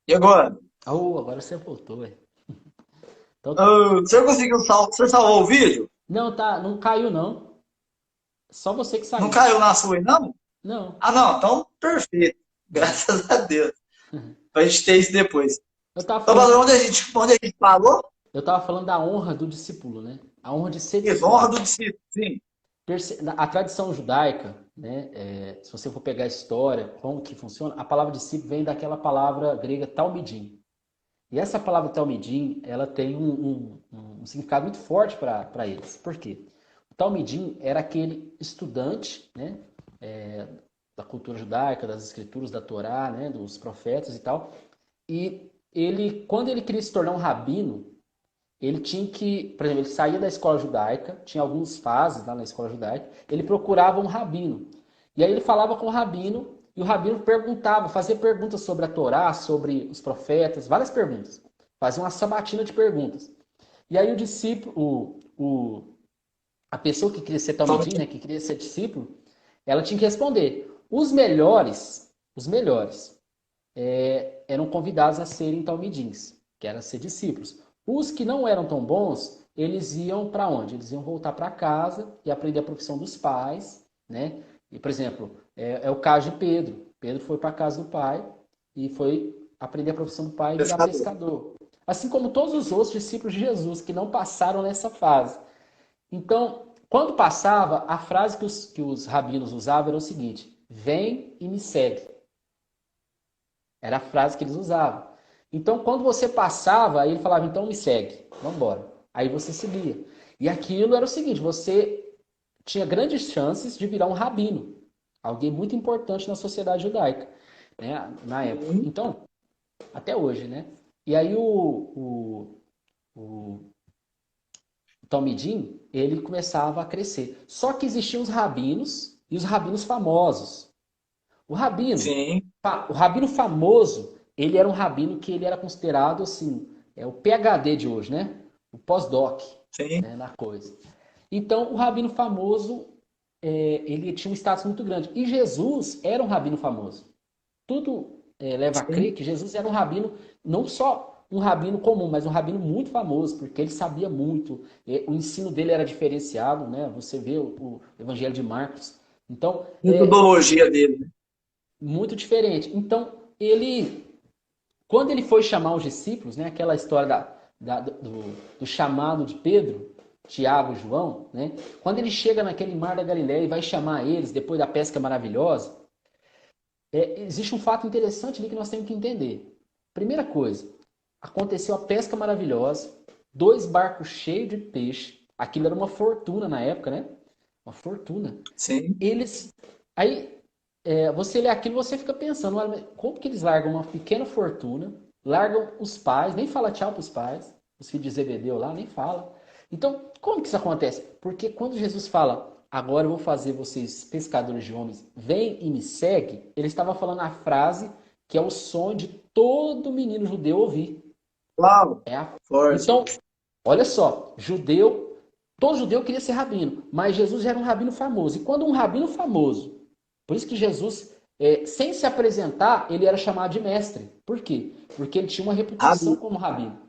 E agora? Agora você voltou, ué. Então, O senhor conseguiu você salvou o vídeo? não, tá, não caiu, não. Só você que Não saiu. caiu na sua, não? Não. Ah, não, então perfeito. Graças a Deus. Pra gente ter isso depois. Eu tava Então, falando, onde a gente falou? eu tava falando da honra do discípulo, né? A honra de ser Isso, honra discipulado. do discípulo, sim. A tradição judaica, né? Se você for pegar a história, como que funciona, a palavra discípulo vem daquela palavra grega talmidim. E essa palavra talmidim, ela tem um significado muito forte para eles. Por quê? O talmidim era aquele estudante, né? Da cultura judaica, das escrituras da Torá, né? Dos profetas e tal. E ele, quando ele queria se tornar um rabino, ele tinha que, por exemplo, ele saía da escola judaica, tinha algumas fases lá na escola judaica, ele procurava um rabino. E aí ele falava com o rabino, e o rabino perguntava, fazia perguntas sobre a Torá, sobre os profetas, várias perguntas. Fazia uma sabatina de perguntas. E aí o discípulo, a pessoa que queria ser talmidim, né, que queria ser discípulo, ela tinha que responder. Os melhores eram convidados a serem talmidins, que era ser discípulos. Os que não eram tão bons, eles iam para onde? Eles iam voltar para casa e aprender a profissão dos pais, né? E, por exemplo, é o caso de Pedro. Pedro foi para a casa do pai e foi aprender a profissão do pai e virar Pescador. pescador. Assim como todos os outros discípulos de Jesus que não passaram nessa fase. Então, quando passava, a frase que os rabinos usavam era o seguinte: vem e me segue. Era a frase que eles usavam. Então, quando você passava, aí ele falava, então me segue, vamos embora. Aí você seguia. E aquilo era o seguinte, você tinha grandes chances de virar um rabino. Alguém muito importante na sociedade judaica, né, na época. Sim. Então, até hoje, né? E aí o Talmidim, ele começava a crescer. Só que existiam os rabinos e os rabinos famosos. O rabino, Sim. o rabino famoso, ele era um rabino que ele era considerado assim, o PhD de hoje, né? O pós-doc, Sim. né, na coisa. Então, o rabino famoso, ele tinha um status muito grande. E Jesus era um rabino famoso. Tudo leva a crer Sim. que Jesus era um rabino, não só um rabino comum, mas um rabino muito famoso, porque ele sabia muito. O ensino dele era diferenciado, né? Você vê o Evangelho de Marcos. Então, Metodologia dele, né? muito diferente. Então, quando ele foi chamar os discípulos, né, aquela história do chamado de Pedro, Tiago e João, né, quando ele chega naquele mar da Galileia e vai chamar eles depois da pesca maravilhosa, existe um fato interessante ali que nós temos que entender. Primeira coisa, aconteceu a pesca maravilhosa, 2 barcos cheios de peixe, aquilo era uma fortuna na época, né? Uma fortuna. Sim. Eles. Aí, você lê aquilo, você fica pensando, olha, como que eles largam uma pequena fortuna, largam os pais, nem fala tchau para os pais, os filhos de Zebedeu lá, nem fala. Então, como que isso acontece? Porque quando Jesus fala, agora eu vou fazer vocês pescadores de homens, vem e me segue, ele estava falando a frase que é o sonho de todo menino judeu ouvir. Uau, É a... forte. Então, olha só, todo judeu queria ser rabino, mas Jesus já era um rabino famoso. E quando um rabino famoso, por isso que Jesus, sem se apresentar, ele era chamado de mestre. Por quê? Porque ele tinha uma reputação Rabi. como rabino.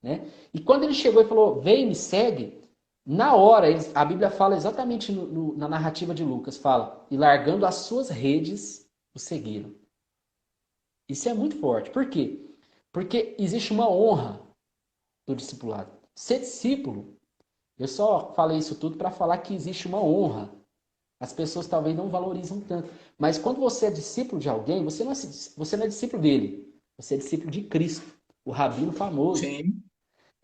Né? E quando ele chegou e falou, vem, me segue, na hora, a Bíblia fala exatamente na narrativa de Lucas, fala, e largando as suas redes, o seguiram. Isso é muito forte. Por quê? Porque existe uma honra do discipulado. Ser discípulo, eu só falei isso tudo para falar que existe uma honra. As pessoas talvez não valorizam tanto. Mas quando você é discípulo de alguém, você não é discípulo dele. Você é discípulo de Cristo, o rabino famoso. Sim.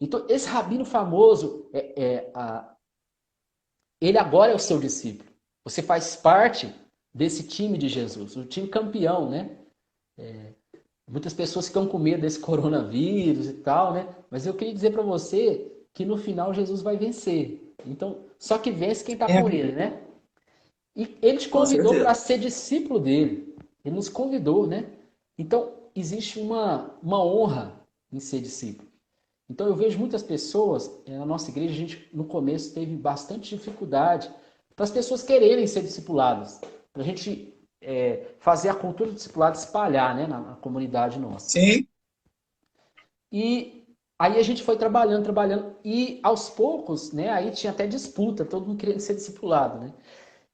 Então, esse rabino famoso, ele agora é o seu discípulo. Você faz parte desse time de Jesus, o time campeão, né? Muitas pessoas ficam com medo desse coronavírus e tal, né? Mas eu queria dizer para você que no final Jesus vai vencer. Então, só que vence quem está com Sim. ele, né? E ele te Com convidou para certeza. ser discípulo dele. Ele nos convidou, né? Então, existe uma honra em ser discípulo. Então, eu vejo muitas pessoas, na nossa igreja, a gente no começo teve bastante dificuldade para as pessoas quererem ser discipuladas. Para a gente fazer a cultura do discipulado espalhar, né, na comunidade nossa. Sim. E aí a gente foi trabalhando, trabalhando, e aos poucos, né, aí tinha até disputa, todo mundo querendo ser discipulado, né?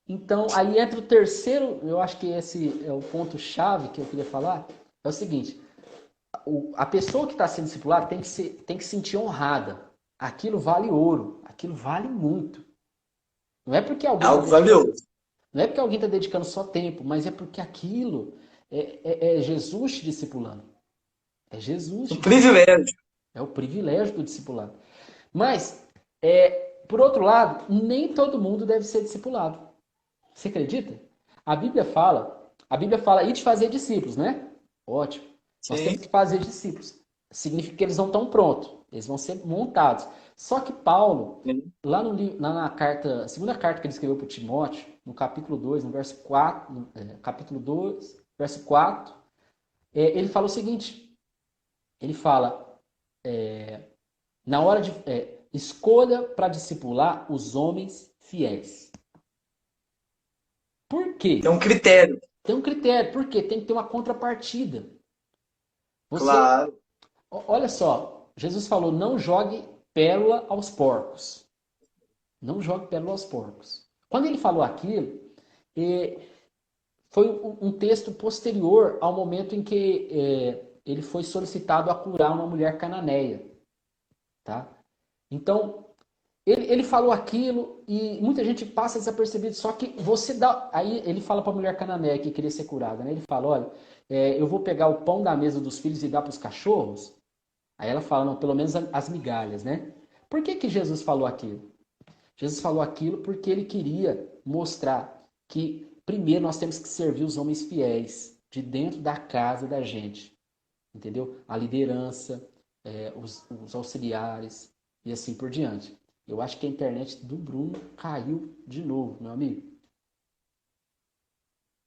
Então, aí entra o terceiro, eu acho que esse é o ponto-chave que eu queria falar, é o seguinte, a pessoa que está sendo discipulada tem que se sentir honrada. Aquilo vale ouro, aquilo vale muito. Não é porque É alguém algo está deixando, valioso. Não é porque alguém está dedicando só tempo, mas é porque aquilo é Jesus te discipulando. É Jesus Um te discipulando. privilégio. É o privilégio do discipulado. Mas, por outro lado, nem todo mundo deve ser discipulado. Você acredita? A Bíblia fala ir de fazer discípulos, né? Ótimo. Nós temos Sim. que fazer discípulos. Significa que eles não estão prontos, eles vão ser montados. Só que Paulo, Sim. lá no, na carta, segunda carta que ele escreveu para Timóteo, no capítulo 2, no verso 4, capítulo 2, verso 4, ele fala o seguinte, ele fala, na hora de escolha para discipular os homens fiéis. Por Tem um quê? critério. Tem um critério, porque tem que ter uma contrapartida. Você, Claro. olha só, Jesus falou: não jogue pérola aos porcos. Não jogue pérola aos porcos. Quando ele falou aquilo, foi um texto posterior ao momento em que ele foi solicitado a curar uma mulher cananeia. Tá? Então, ele falou aquilo e muita gente passa desapercebido, só que você dá. Aí ele fala para a mulher cananeia que queria ser curada, né? Ele fala: olha, eu vou pegar o pão da mesa dos filhos e dar para os cachorros. Aí ela fala: não, pelo menos as migalhas, né? Por que, que Jesus falou aquilo? Jesus falou aquilo porque ele queria mostrar que, primeiro, nós temos que servir os homens fiéis de dentro da casa da gente, entendeu? A liderança, os auxiliares e assim por diante. Eu acho que a internet do Bruno caiu de novo, meu amigo.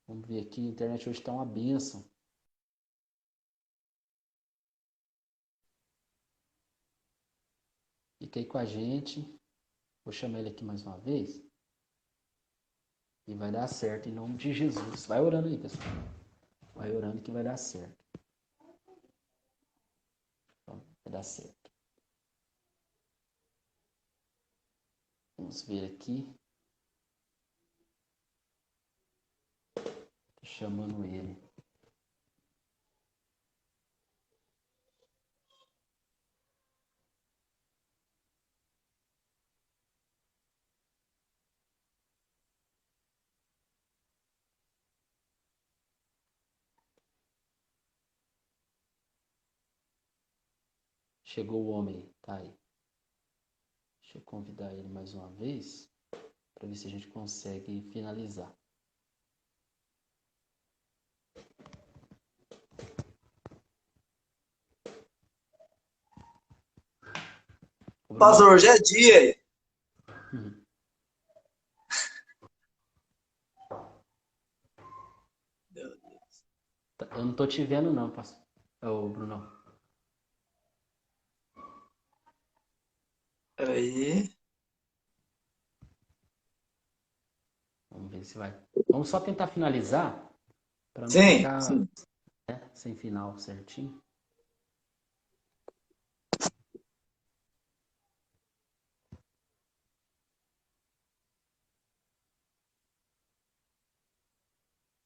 Vamos ver aqui, a internet hoje está uma benção. Fica aí com a gente. Vou chamar ele aqui mais uma vez. E vai dar certo em nome de Jesus. Vai orando aí, pessoal. Vai orando que vai dar certo. Então, vai dar certo. Vamos ver aqui. Tô chamando ele. Chegou o homem aí. Tá aí. Deixa eu convidar ele mais uma vez. Para ver se a gente consegue finalizar. Ô, Bruno. Pastor, hoje é dia aí. Eu não tô te vendo não, pastor. Ô, Bruno. Aí. Vamos ver se vai. Vamos só tentar finalizar para não Sim, ficar, sim. né, sem final certinho.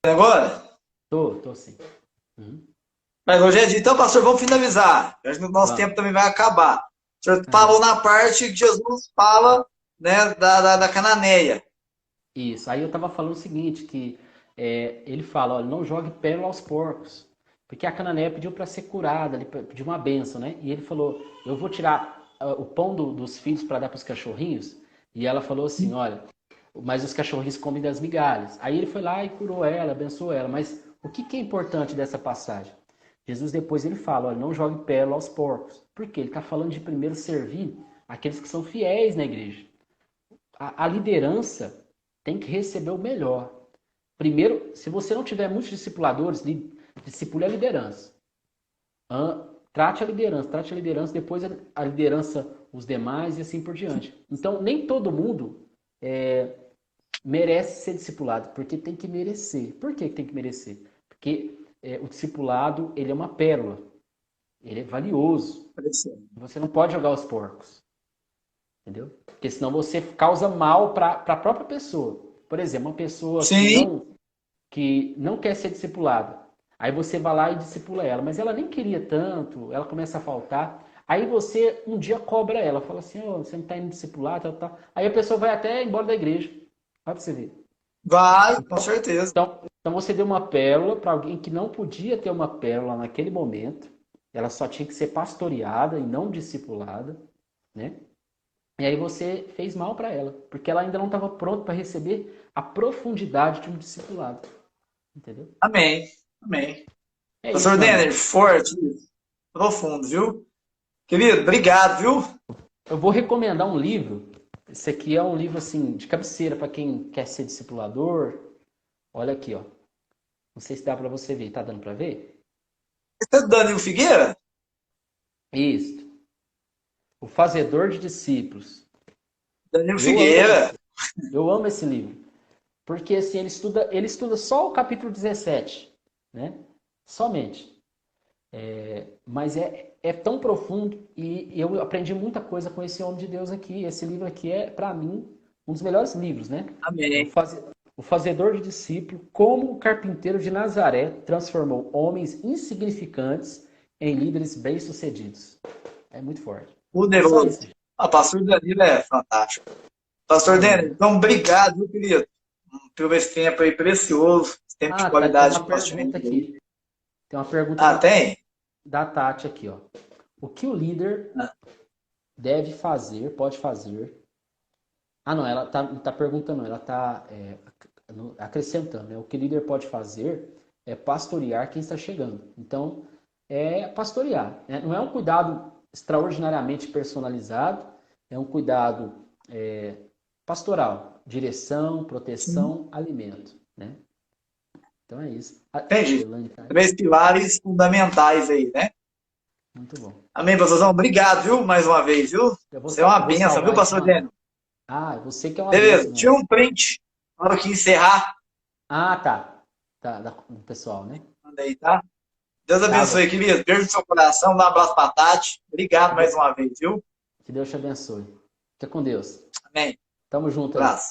Agora? Tô sim. Uhum. Mas hoje é dia. Então, pastor, vamos finalizar. Eu acho que o nosso tempo Vamos. também vai acabar. O senhor Aham. falou na parte que Jesus fala, né, da Cananeia. Isso. Aí eu estava falando o seguinte, que ele fala, olha, não jogue pérola aos porcos. Porque a Cananeia pediu para ser curada, ele pediu uma bênção, né? E ele falou, eu vou tirar o pão dos filhos para dar para os cachorrinhos. E ela falou assim, olha, mas os cachorrinhos comem das migalhas. Aí ele foi lá e curou ela, abençoou ela. Mas o que, que é importante dessa passagem? Jesus depois ele fala, olha, não jogue pérola aos porcos. Por quê? Ele está falando de primeiro servir aqueles que são fiéis na igreja. A liderança tem que receber o melhor. Primeiro, se você não tiver muitos discipuladores, discipule a liderança. Trate a liderança, depois a liderança, os demais e assim por diante. Então, nem todo mundo merece ser discipulado, porque tem que merecer. Por que tem que merecer? Porque o discipulado, ele é uma pérola, ele é valioso. Você não pode jogar os porcos, entendeu? Porque senão você causa mal para a própria pessoa. Por exemplo, uma pessoa Sim, que não quer ser discipulada. Aí você vai lá e discipula ela, mas ela nem queria tanto, ela começa a faltar. Aí você um dia cobra ela, fala assim, oh, você não está indo discipular, tal, tal. Aí a pessoa vai até embora da igreja. Olha pra você ver. Vai, com certeza. Então você deu uma pérola para alguém que não podia ter uma pérola naquele momento. Ela só tinha que ser pastoreada e não discipulada, né? E aí você fez mal para ela, porque ela ainda não estava pronta para receber a profundidade de um discipulado, entendeu? Amém. Amém. É isso, Pastor meu amigo. Denner, forte, profundo, viu? Querido, obrigado, viu? Eu vou recomendar um livro. Esse aqui é um livro assim de cabeceira para quem quer ser discipulador. Olha aqui, ó. Não sei se dá para você ver. Tá dando para ver? Você é do Danilo Figueira? Isso. O Fazedor de Discípulos. Danilo Eu amo, Figueira. eu amo esse livro. Porque assim, ele estuda só o capítulo 17, né? Somente. Mas é tão profundo e eu aprendi muita coisa com esse homem de Deus aqui. Esse livro aqui é, para mim, um dos melhores livros, né? É Amém. o Fazedor de Discípulo, como o carpinteiro de Nazaré transformou homens insignificantes em líderes bem-sucedidos. É muito forte. Só Poderoso. isso, gente. Ah, pastor Danilo é fantástico. Pastor Denner, Amém. então obrigado, viu, querido? Pelo esse tempo aí precioso, esse tempo de Ah, tá, tem qualidade uma com o pastor pergunta Denner aí. aqui. Tem uma pergunta Ah, tem? da Tati aqui, ó. O que o líder Ah, deve fazer, pode fazer. Ah, não, ela tá perguntando, ela tá acrescentando, né? O que o líder pode fazer é pastorear quem está chegando. Então, é pastorear, né? Não é um cuidado extraordinariamente personalizado, é um cuidado pastoral, direção, sim. proteção, alimento, né? Então é isso. A Entendi. Elaine tá aí. Três pilares fundamentais aí, né? Muito bom. Amém, pastorzão. Obrigado, viu? Mais uma vez, viu? Você é uma Eu vou benção, viu, salvar pastor então. Denner? Ah, você que é uma Beleza. benção, meu Tira amigo. um print na hora que encerrar. Ah, tá. Tá, do pessoal, né? Manda aí, tá? Deus Tá abençoe, bom. querido. Beijo no seu coração. Dá um abraço pra Tati. Que Obrigado mais Deus, uma vez, viu? que Deus te abençoe. Fica com Deus. Amém. Tamo junto aí. Abraço.